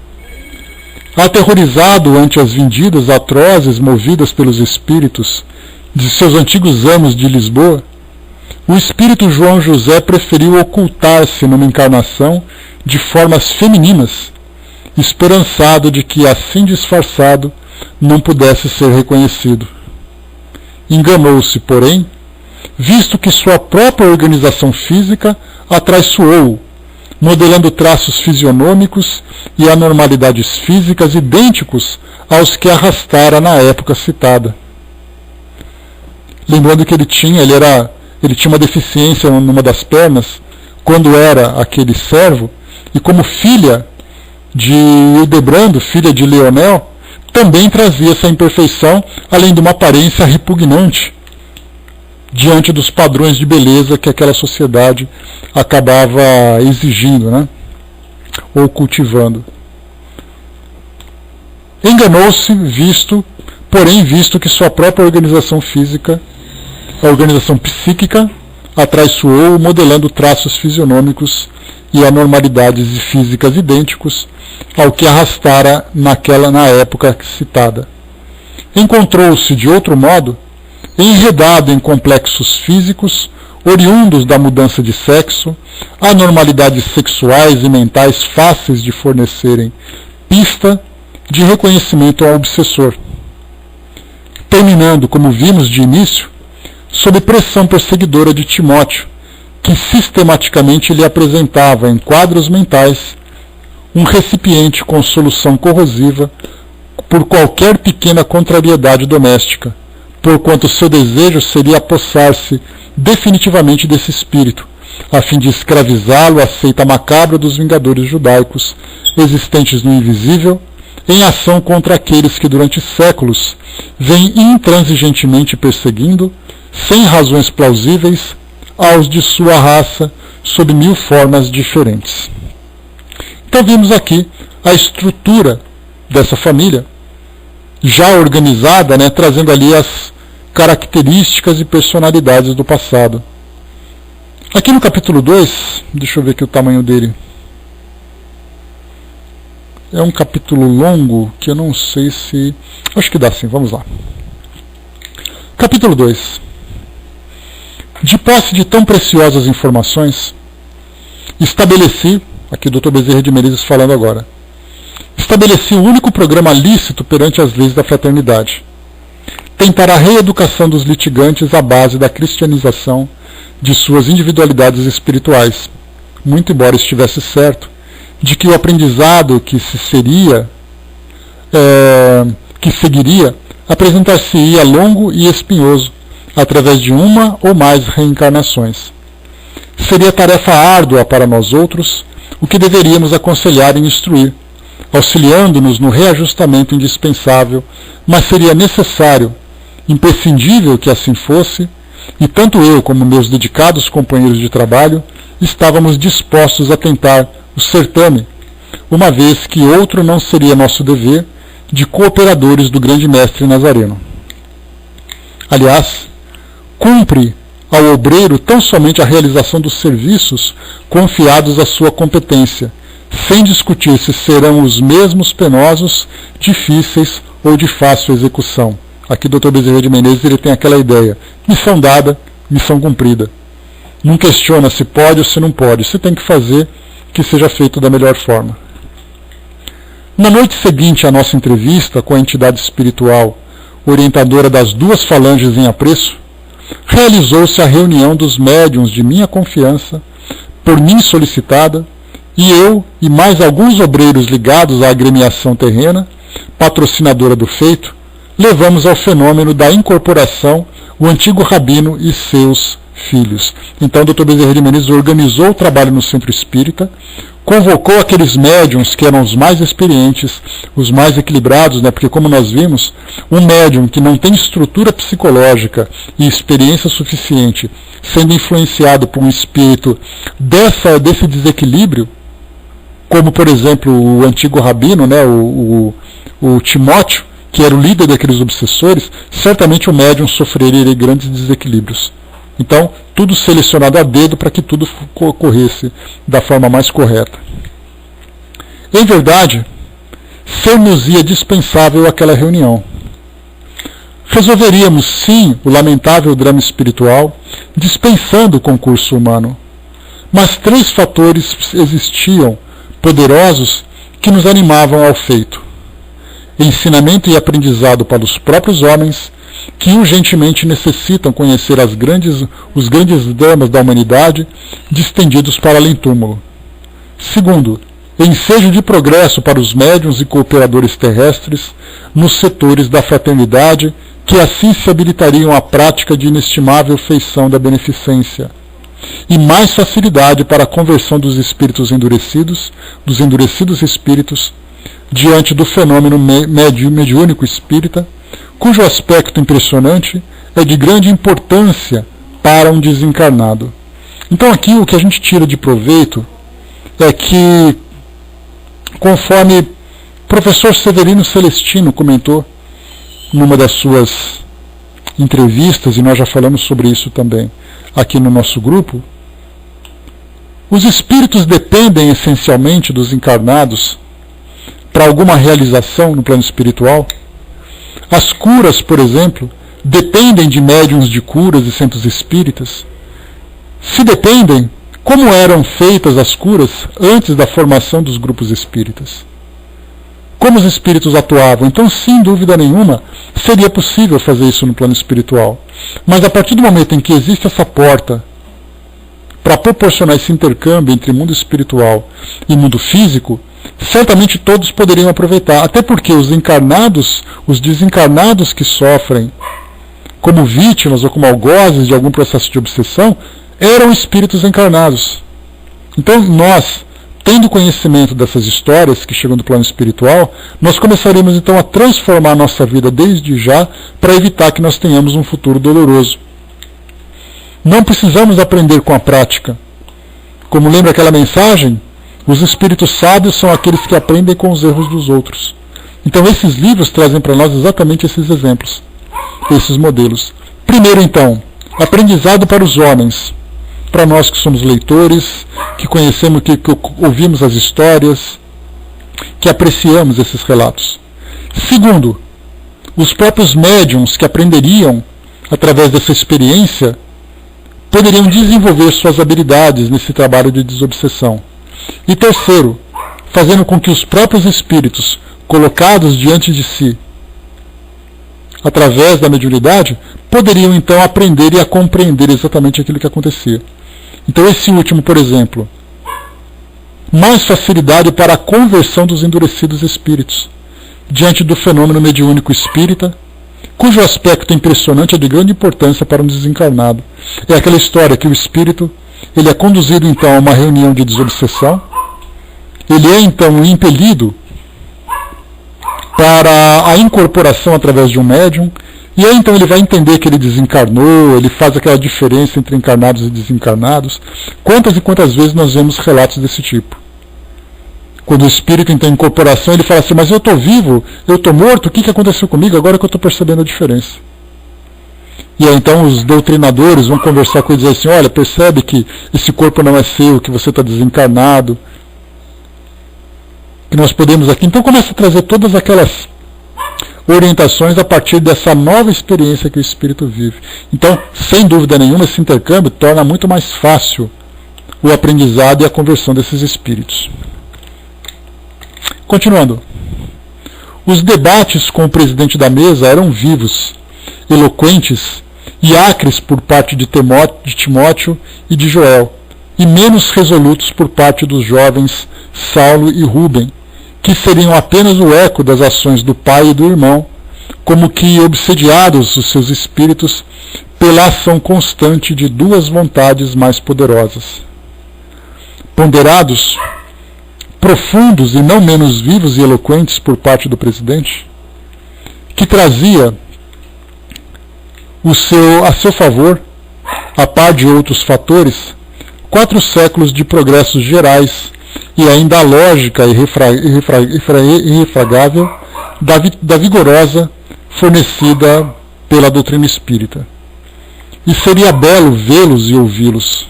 Aterrorizado ante as vindidas atrozes movidas pelos espíritos de seus antigos amos de Lisboa, o espírito João José preferiu ocultar-se numa encarnação de formas femininas, esperançado de que, assim disfarçado, não pudesse ser reconhecido. Enganou-se, porém, visto que sua própria organização física a traiçoou, modelando traços fisionômicos e anormalidades físicas idênticos aos que arrastara na época citada. Lembrando que ele tinha uma deficiência numa das pernas, quando era aquele servo, e como filha de Hildebrando, filha de Leonel, também trazia essa imperfeição, além de uma aparência repugnante diante dos padrões de beleza que aquela sociedade acabava exigindo, né? Ou cultivando. Enganou-se, visto que sua própria organização física, a organização psíquica, a traiçoou, modelando traços fisionômicos e anormalidades físicas idênticos ao que arrastara na época citada. Encontrou-se, de outro modo, enredado em complexos físicos, oriundos da mudança de sexo, anormalidades sexuais e mentais fáceis de fornecerem pista de reconhecimento ao obsessor. Terminando, como vimos de início, sob pressão perseguidora de Timóteo, que sistematicamente lhe apresentava em quadros mentais um recipiente com solução corrosiva por qualquer pequena contrariedade doméstica, porquanto seu desejo seria apossar-se definitivamente desse espírito, a fim de escravizá-lo à seita macabra dos vingadores judaicos, existentes no invisível, em ação contra aqueles que durante séculos vêm intransigentemente perseguindo, sem razões plausíveis, aos de sua raça, sob 1000 formas diferentes. Então vimos aqui a estrutura dessa família, já organizada, né, trazendo ali as características e personalidades do passado. Aqui no capítulo 2, deixa eu ver aqui o tamanho dele. É um capítulo longo, que eu não sei se... Acho que dá sim, vamos lá. Capítulo 2. De posse de tão preciosas informações, estabeleci, aqui o Dr. Bezerra de Menezes falando agora, estabeleci o único programa lícito perante as leis da fraternidade. Tentar a reeducação dos litigantes à base da cristianização de suas individualidades espirituais, muito embora estivesse certo de que o aprendizado que seguiria apresentar-se-ia longo e espinhoso, através de uma ou mais reencarnações. Seria tarefa árdua para nós outros, o que deveríamos aconselhar e instruir, auxiliando-nos no reajustamento indispensável, mas seria necessário, imprescindível que assim fosse, e tanto eu como meus dedicados companheiros de trabalho estávamos dispostos a tentar o certame, uma vez que outro não seria nosso dever de cooperadores do grande mestre Nazareno. Aliás, cumpre ao obreiro tão somente a realização dos serviços confiados à sua competência, sem discutir se serão os mesmos penosos, difíceis ou de fácil execução. Aqui o Dr. Bezerra de Menezes ele tem aquela ideia, missão dada, missão cumprida. Não questiona se pode ou se não pode, se tem que fazer, que seja feito da melhor forma. Na noite seguinte à nossa entrevista com a entidade espiritual orientadora das duas falanges em apreço, realizou-se a reunião dos médiuns de minha confiança, por mim solicitada, e eu e mais alguns obreiros ligados à agremiação terrena, patrocinadora do feito, levamos ao fenômeno da incorporação o antigo rabino e seus filhos. Então o Dr. Bezerra de Menezes organizou o trabalho no Centro Espírita, convocou aqueles médiuns que eram os mais experientes, os mais equilibrados, porque como nós vimos, um médium que não tem estrutura psicológica e experiência suficiente, sendo influenciado por um espírito desse desequilíbrio, como por exemplo o antigo rabino, o Timóteo, que era o líder daqueles obsessores, certamente o médium sofreria grandes desequilíbrios. Então, tudo selecionado a dedo para que tudo ocorresse da forma mais correta. Em verdade, ser-nos-ia dispensável aquela reunião. Resolveríamos, sim, o lamentável drama espiritual, dispensando o concurso humano. Mas 3 fatores existiam, poderosos, que nos animavam ao feito. Ensinamento e aprendizado para os próprios homens, que urgentemente necessitam conhecer os grandes dramas da humanidade, distendidos para além-túmulo. Segundo, ensejo de progresso para os médiuns e cooperadores terrestres nos setores da fraternidade, que assim se habilitariam à prática de inestimável feição da beneficência. E mais facilidade para a conversão dos espíritos endurecidos, dos endurecidos espíritos, diante do fenômeno mediúnico espírita, cujo aspecto impressionante é de grande importância para um desencarnado. Então aqui o que a gente tira de proveito é que, conforme o professor Severino Celestino comentou numa das suas entrevistas, e nós já falamos sobre isso também aqui no nosso grupo, os espíritos dependem essencialmente dos encarnados para alguma realização no plano espiritual. As curas, por exemplo, dependem de médiuns de curas e centros espíritas. Se dependem, como eram feitas as curas antes da formação dos grupos espíritas? Como os espíritos atuavam? Então, sem dúvida nenhuma, seria possível fazer isso no plano espiritual. Mas a partir do momento em que existe essa porta para proporcionar esse intercâmbio entre mundo espiritual e mundo físico, certamente todos poderiam aproveitar, até porque os desencarnados que sofrem como vítimas ou como algozes de algum processo de obsessão, eram espíritos encarnados. Então nós, tendo conhecimento dessas histórias que chegam do plano espiritual, nós começaremos então a transformar a nossa vida desde já para evitar que nós tenhamos um futuro doloroso. Não precisamos aprender com a prática. Como lembra aquela mensagem? Os espíritos sábios são aqueles que aprendem com os erros dos outros. Então esses livros trazem para nós exatamente esses exemplos, esses modelos. Primeiro então, aprendizado para os homens, para nós que somos leitores, que conhecemos, que ouvimos as histórias, que apreciamos esses relatos. Segundo, os próprios médiuns que aprenderiam através dessa experiência poderiam desenvolver suas habilidades nesse trabalho de desobsessão. E terceiro, fazendo com que os próprios espíritos colocados diante de si, através da mediunidade, poderiam então aprender e a compreender exatamente aquilo que acontecia. Então esse último, por exemplo, mais facilidade para a conversão dos endurecidos espíritos, diante do fenômeno mediúnico espírita, cujo aspecto impressionante é de grande importância para um desencarnado. É aquela história que o espírito ele é conduzido então a uma reunião de desobsessão, ele é então impelido para a incorporação através de um médium, e aí então ele vai entender que ele desencarnou, ele faz aquela diferença entre encarnados e desencarnados. Quantas e quantas vezes nós vemos relatos desse tipo? Quando o espírito então em incorporação, ele fala assim, mas eu estou vivo, eu estou morto, o que aconteceu comigo agora que eu estou percebendo a diferença? E aí então os doutrinadores vão conversar com ele e dizer assim, olha, percebe que esse corpo não é seu, que você está desencarnado, que nós podemos aqui. Então começa a trazer todas aquelas orientações a partir dessa nova experiência que o espírito vive. Então, sem dúvida nenhuma, esse intercâmbio torna muito mais fácil o aprendizado e a conversão desses espíritos. Continuando. Os debates com o presidente da mesa eram vivos, eloquentes e acres por parte de Timóteo e de Joel, e menos resolutos por parte dos jovens Saulo e Rubem, que seriam apenas o eco das ações do pai e do irmão, como que obsediados os seus espíritos pela ação constante de duas vontades mais poderosas. Ponderados, profundos e não menos vivos e eloquentes por parte do presidente, que trazia a seu favor, a par de outros fatores, 4 séculos de progressos gerais e ainda a lógica irrefragável da vigorosa fornecida pela doutrina espírita. E seria belo vê-los e ouvi-los.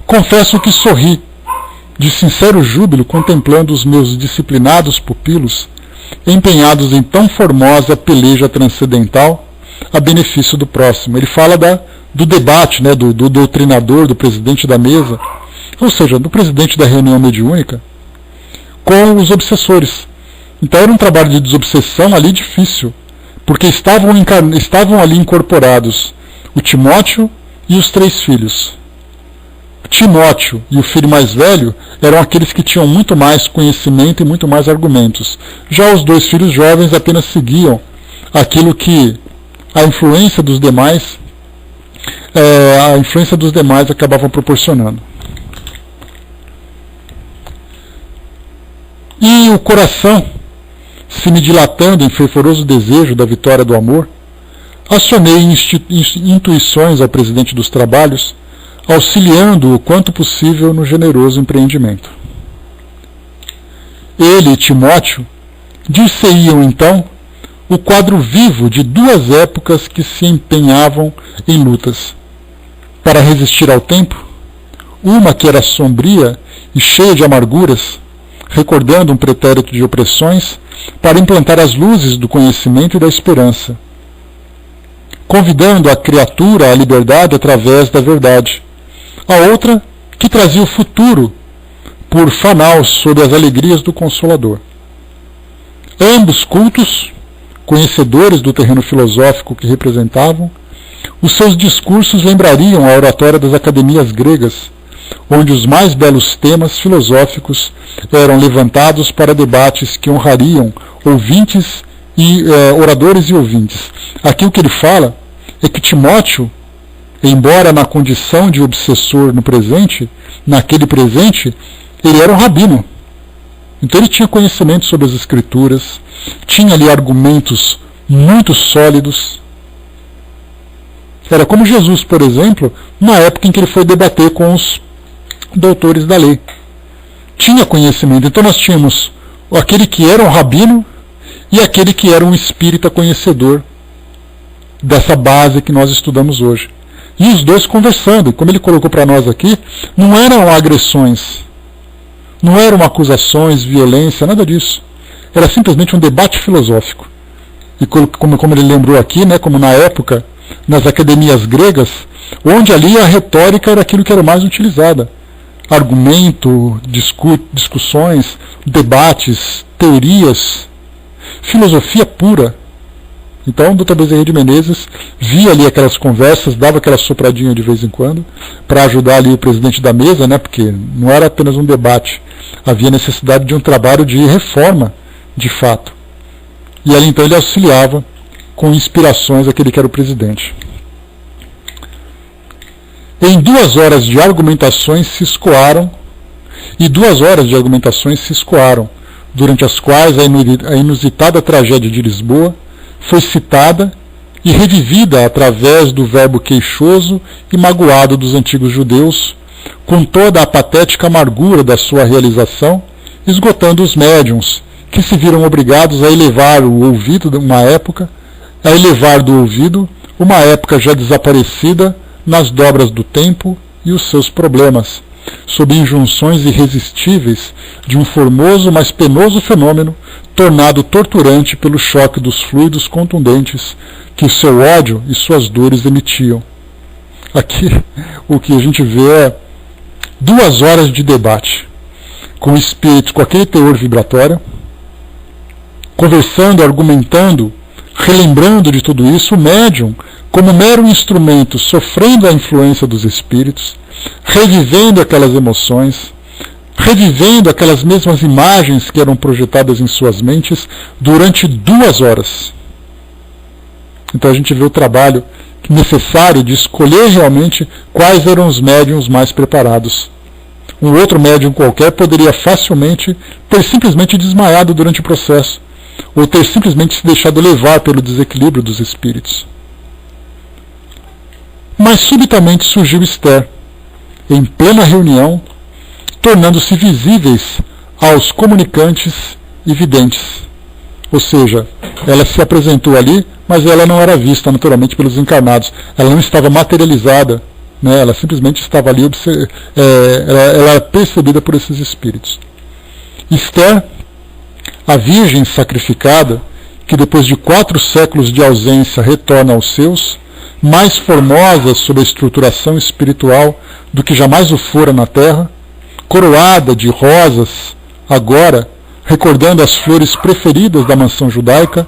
Confesso que sorri, de sincero júbilo, contemplando os meus disciplinados pupilos, empenhados em tão formosa peleja transcendental, a benefício do próximo. Ele fala do debate, né, do doutrinador, do presidente da mesa, ou seja, do presidente da reunião mediúnica, com os obsessores. Então era um trabalho de desobsessão ali difícil, porque estavam ali incorporados o Timóteo e os 3 filhos. Timóteo e o filho mais velho eram aqueles que tinham muito mais conhecimento e muito mais argumentos. Já os 2 filhos jovens apenas seguiam aquilo que a influência dos demais acabava proporcionando. E o coração, se me dilatando em fervoroso desejo da vitória do amor, acionei intuições ao presidente dos trabalhos, auxiliando-o o quanto possível no generoso empreendimento. Ele e Timóteo dir-se-iam então o quadro vivo de 2 épocas que se empenhavam em lutas para resistir ao tempo, uma que era sombria e cheia de amarguras, recordando um pretérito de opressões, para implantar as luzes do conhecimento e da esperança, convidando a criatura à liberdade através da verdade. A outra, que trazia o futuro por fanal sobre as alegrias do Consolador. Ambos cultos, conhecedores do terreno filosófico que representavam, os seus discursos lembrariam a oratória das academias gregas, onde os mais belos temas filosóficos eram levantados para debates que honrariam ouvintes e oradores e ouvintes. Aqui o que ele fala é que Timóteo, embora na condição de obsessor no presente, naquele presente, ele era um rabino. Então ele tinha conhecimento sobre as escrituras, tinha ali argumentos muito sólidos. Era como Jesus, por exemplo, na época em que ele foi debater com os doutores da lei. Tinha conhecimento. Então nós tínhamos aquele que era um rabino e aquele que era um espírita conhecedor dessa base que nós estudamos hoje. E os dois conversando, como ele colocou para nós aqui, não eram agressões, não eram acusações, violência, nada disso. Era simplesmente um debate filosófico. E como ele lembrou aqui, né, como na época, nas academias gregas, onde ali a retórica era aquilo que era mais utilizada. Argumento, discussões, debates, teorias, filosofia pura. Então, o Dr. Bezerra de Menezes via ali aquelas conversas, dava aquela sopradinha de vez em quando, para ajudar ali o presidente da mesa, né, porque não era apenas um debate, havia necessidade de um trabalho de reforma, de fato. E ali então ele auxiliava com inspirações aquele que era o presidente. Em 2 horas de argumentações se escoaram, durante as quais a inusitada tragédia de Lisboa foi citada e revivida através do verbo queixoso e magoado dos antigos judeus, com toda a patética amargura da sua realização, esgotando os médiuns, que se viram obrigados a elevar o ouvido uma época, a elevar do ouvido uma época já desaparecida nas dobras do tempo e os seus problemas, sob injunções irresistíveis de um formoso, mas penoso fenômeno, tornado torturante pelo choque dos fluidos contundentes que o seu ódio e suas dores emitiam. Aqui o que a gente vê é 2 horas de debate com espíritos com aquele teor vibratório, conversando, argumentando, relembrando de tudo isso, o médium, como mero instrumento, sofrendo a influência dos espíritos, revivendo aquelas emoções, revivendo aquelas mesmas imagens que eram projetadas em suas mentes durante 2 horas. Então a gente vê o trabalho necessário de escolher realmente quais eram os médiums mais preparados. Um outro médium qualquer poderia facilmente ter simplesmente desmaiado durante o processo, ou ter simplesmente se deixado levar pelo desequilíbrio dos espíritos. Mas subitamente surgiu Esther, em plena reunião, tornando-se visíveis aos comunicantes e videntes. Ou seja, ela se apresentou ali, mas ela não era vista naturalmente pelos encarnados. Ela não estava materializada, né? Ela simplesmente estava ali, ela era percebida por esses espíritos. Esther, a virgem sacrificada, que depois de 4 séculos de ausência retorna aos seus, mais formosa sob a estruturação espiritual do que jamais o fora na terra, coroada de rosas, agora, recordando as flores preferidas da mansão judaica,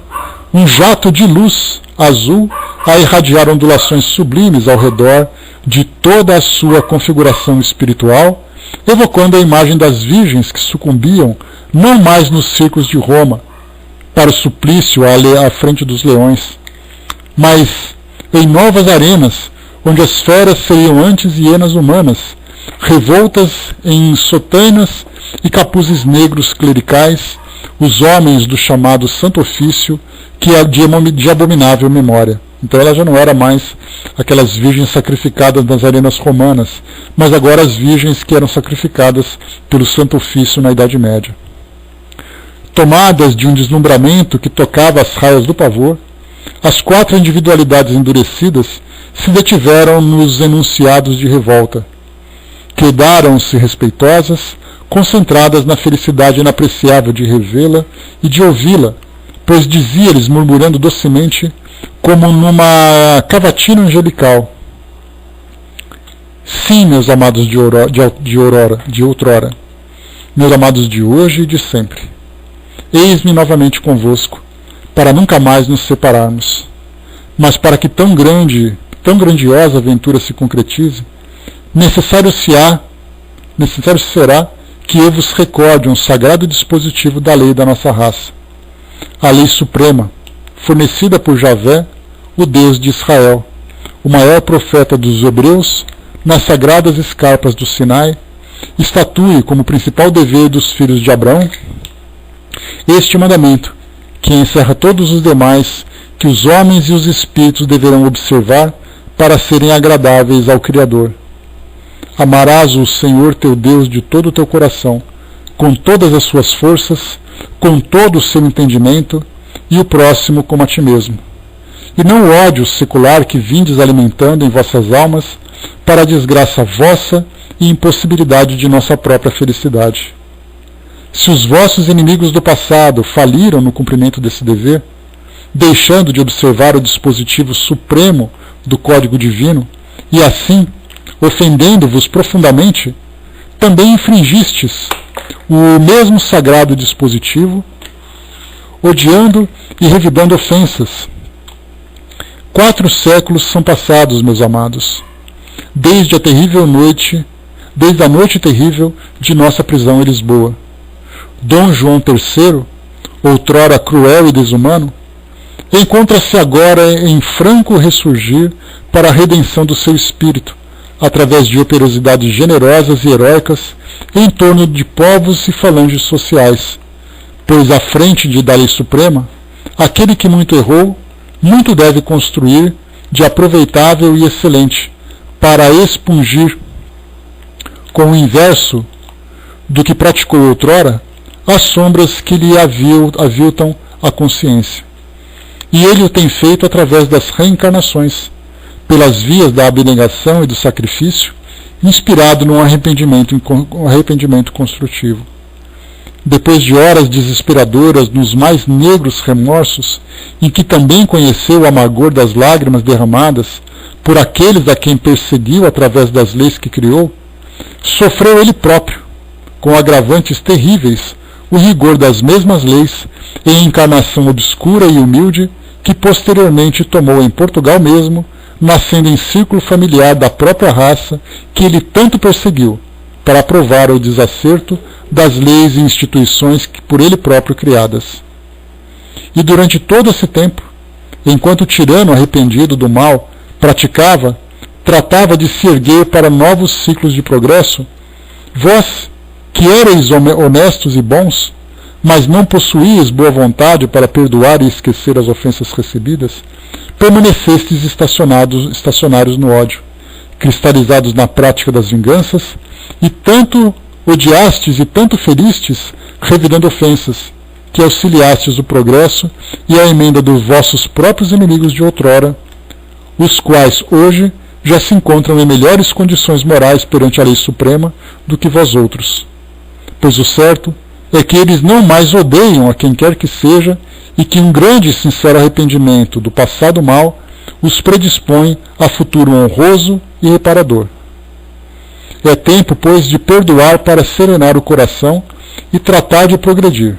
um jato de luz azul a irradiar ondulações sublimes ao redor de toda a sua configuração espiritual, evocando a imagem das virgens que sucumbiam não mais nos circos de Roma, para o suplício à frente dos leões, mas em novas arenas, onde as feras seriam antes hienas humanas, revoltas em sotanas e capuzes negros clericais, os homens do chamado Santo Ofício, que é de abominável memória. Então ela já não era mais aquelas virgens sacrificadas nas arenas romanas, mas agora as virgens que eram sacrificadas pelo Santo Ofício na Idade Média. Tomadas de um deslumbramento que tocava as raias do pavor, as 4 individualidades endurecidas se detiveram nos enunciados de revolta. Quedaram-se respeitosas, concentradas na felicidade inapreciável de revê-la e de ouvi-la, pois dizia-lhes, murmurando docemente, como numa cavatina angelical: sim, meus amados de outrora, meus amados de hoje e de sempre, eis-me novamente convosco, para nunca mais nos separarmos. Mas para que tão grandiosa aventura se concretize, necessário será que eu vos recorde um sagrado dispositivo da lei da nossa raça, a lei suprema, fornecida por Javé, o Deus de Israel, o maior profeta dos hebreus, nas sagradas escarpas do Sinai, estatue como principal dever dos filhos de Abraão este mandamento, que encerra todos os demais, que os homens e os espíritos deverão observar para serem agradáveis ao Criador. Amarás o Senhor teu Deus de todo o teu coração, com todas as suas forças, com todo o seu entendimento, e o próximo como a ti mesmo. E não o ódio secular que vindes alimentando em vossas almas, para a desgraça vossa e impossibilidade de nossa própria felicidade. Se os vossos inimigos do passado faliram no cumprimento desse dever, deixando de observar o dispositivo supremo do Código Divino, e assim, ofendendo-vos profundamente, também infringistes o mesmo sagrado dispositivo, odiando e revidando ofensas. 4 séculos são passados, meus amados, desde a noite terrível de nossa prisão em Lisboa. Dom João III, outrora cruel e desumano, encontra-se agora em franco ressurgir para a redenção do seu espírito, através de operosidades generosas e heróicas em torno de povos e falanges sociais, pois à frente da lei suprema, aquele que muito errou, muito deve construir de aproveitável e excelente, para expungir, com o inverso do que praticou outrora, as sombras que lhe aviltam a consciência. e ele o tem feito através das reencarnações, pelas vias da abnegação e do sacrifício, inspirado num arrependimento construtivo. Depois de horas desesperadoras nos mais negros remorsos, em que também conheceu o amargor das lágrimas derramadas por aqueles a quem perseguiu através das leis que criou, sofreu ele próprio, com agravantes terríveis, o rigor das mesmas leis, em encarnação obscura e humilde, que posteriormente tomou em Portugal mesmo, nascendo em círculo familiar da própria raça que ele tanto perseguiu, para provar o desacerto das leis e instituições que por ele próprio criadas. E durante todo esse tempo, enquanto o tirano arrependido do mal tratava de se erguer para novos ciclos de progresso, vós, que erais honestos e bons, mas não possuíeis boa vontade para perdoar e esquecer as ofensas recebidas, permanecestes estacionários no ódio, cristalizados na prática das vinganças, e tanto odiastes e tanto feristes, revidando ofensas, que auxiliastes o progresso e a emenda dos vossos próprios inimigos de outrora, os quais hoje já se encontram em melhores condições morais perante a lei suprema do que vós outros. Pois o certo é que eles não mais odeiam a quem quer que seja, e que um grande e sincero arrependimento do passado mal os predispõe a futuro honroso e reparador. É tempo, pois, de perdoar para serenar o coração e tratar de progredir.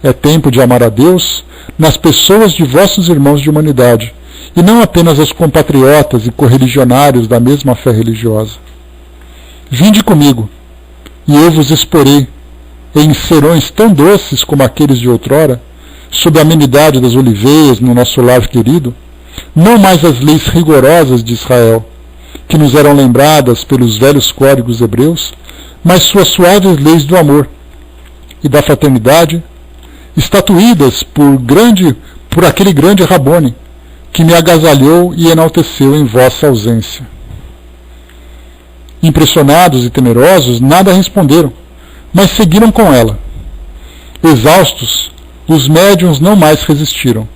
É tempo de amar a Deus nas pessoas de vossos irmãos de humanidade, e não apenas aos compatriotas e correligionários da mesma fé religiosa. Vinde comigo, e eu vos exporei, em serões tão doces como aqueles de outrora, sob a amenidade das oliveiras no nosso lar querido, não mais as leis rigorosas de Israel, que nos eram lembradas pelos velhos códigos hebreus, mas suas suaves leis do amor e da fraternidade, estatuídas por aquele grande Rabone, que me agasalhou e enalteceu em vossa ausência. Impressionados e temerosos, nada responderam, mas seguiram com ela. Exaustos, os médiuns não mais resistiram.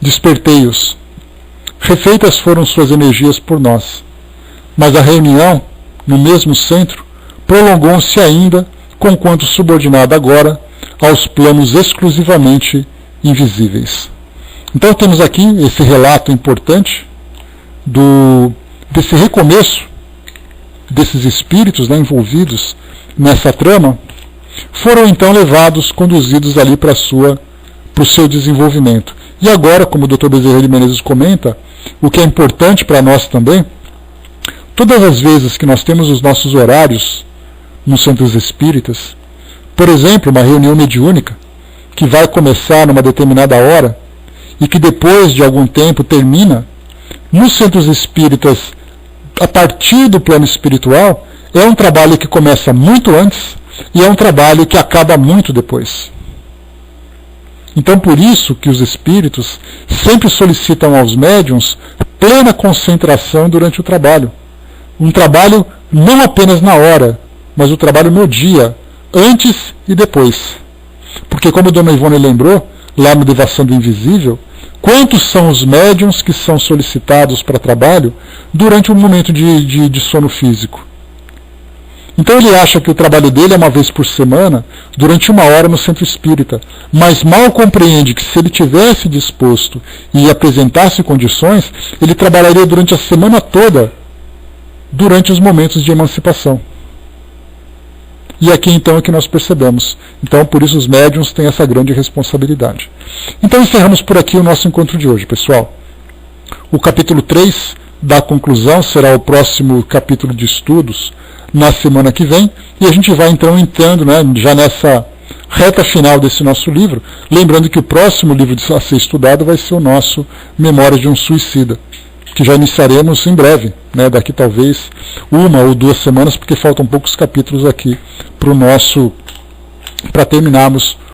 Despertei-os. Refeitas foram suas energias por nós. Mas a reunião, no mesmo centro, prolongou-se ainda, conquanto subordinada agora aos planos exclusivamente invisíveis. Então temos aqui esse relato importante desse recomeço desses espíritos, né, envolvidos nessa trama, foram então conduzidos ali para o seu desenvolvimento. E agora, como o Dr. Bezerra de Menezes comenta, o que é importante para nós também, todas as vezes que nós temos os nossos horários nos centros espíritas, por exemplo, uma reunião mediúnica, que vai começar numa determinada hora, e que depois de algum tempo termina, nos centros espíritas, a partir do plano espiritual, é um trabalho que começa muito antes e é um trabalho que acaba muito depois. Então, por isso que os espíritos sempre solicitam aos médiuns plena concentração durante o trabalho. Um trabalho não apenas na hora, mas o trabalho no dia, antes e depois. Porque, como a Dona Ivone lembrou, lá no Devação do Invisível, quantos são os médiuns que são solicitados para trabalho durante um momento de sono físico? Então ele acha que o trabalho dele é uma vez por semana, durante 1 hora no centro espírita, mas mal compreende que se ele tivesse disposto e apresentasse condições, ele trabalharia durante a semana toda, durante os momentos de emancipação. E aqui então é que nós percebemos. Então, por isso os médiuns têm essa grande responsabilidade. Então encerramos por aqui o nosso encontro de hoje, pessoal. O capítulo 3 da conclusão será o próximo capítulo de estudos na semana que vem, e a gente vai então entrando, né, já nessa reta final desse nosso livro, lembrando que o próximo livro a ser estudado vai ser o nosso Memórias de um Suicida, que já iniciaremos em breve, né, daqui talvez 1 ou 2 semanas, porque faltam poucos capítulos aqui para terminarmos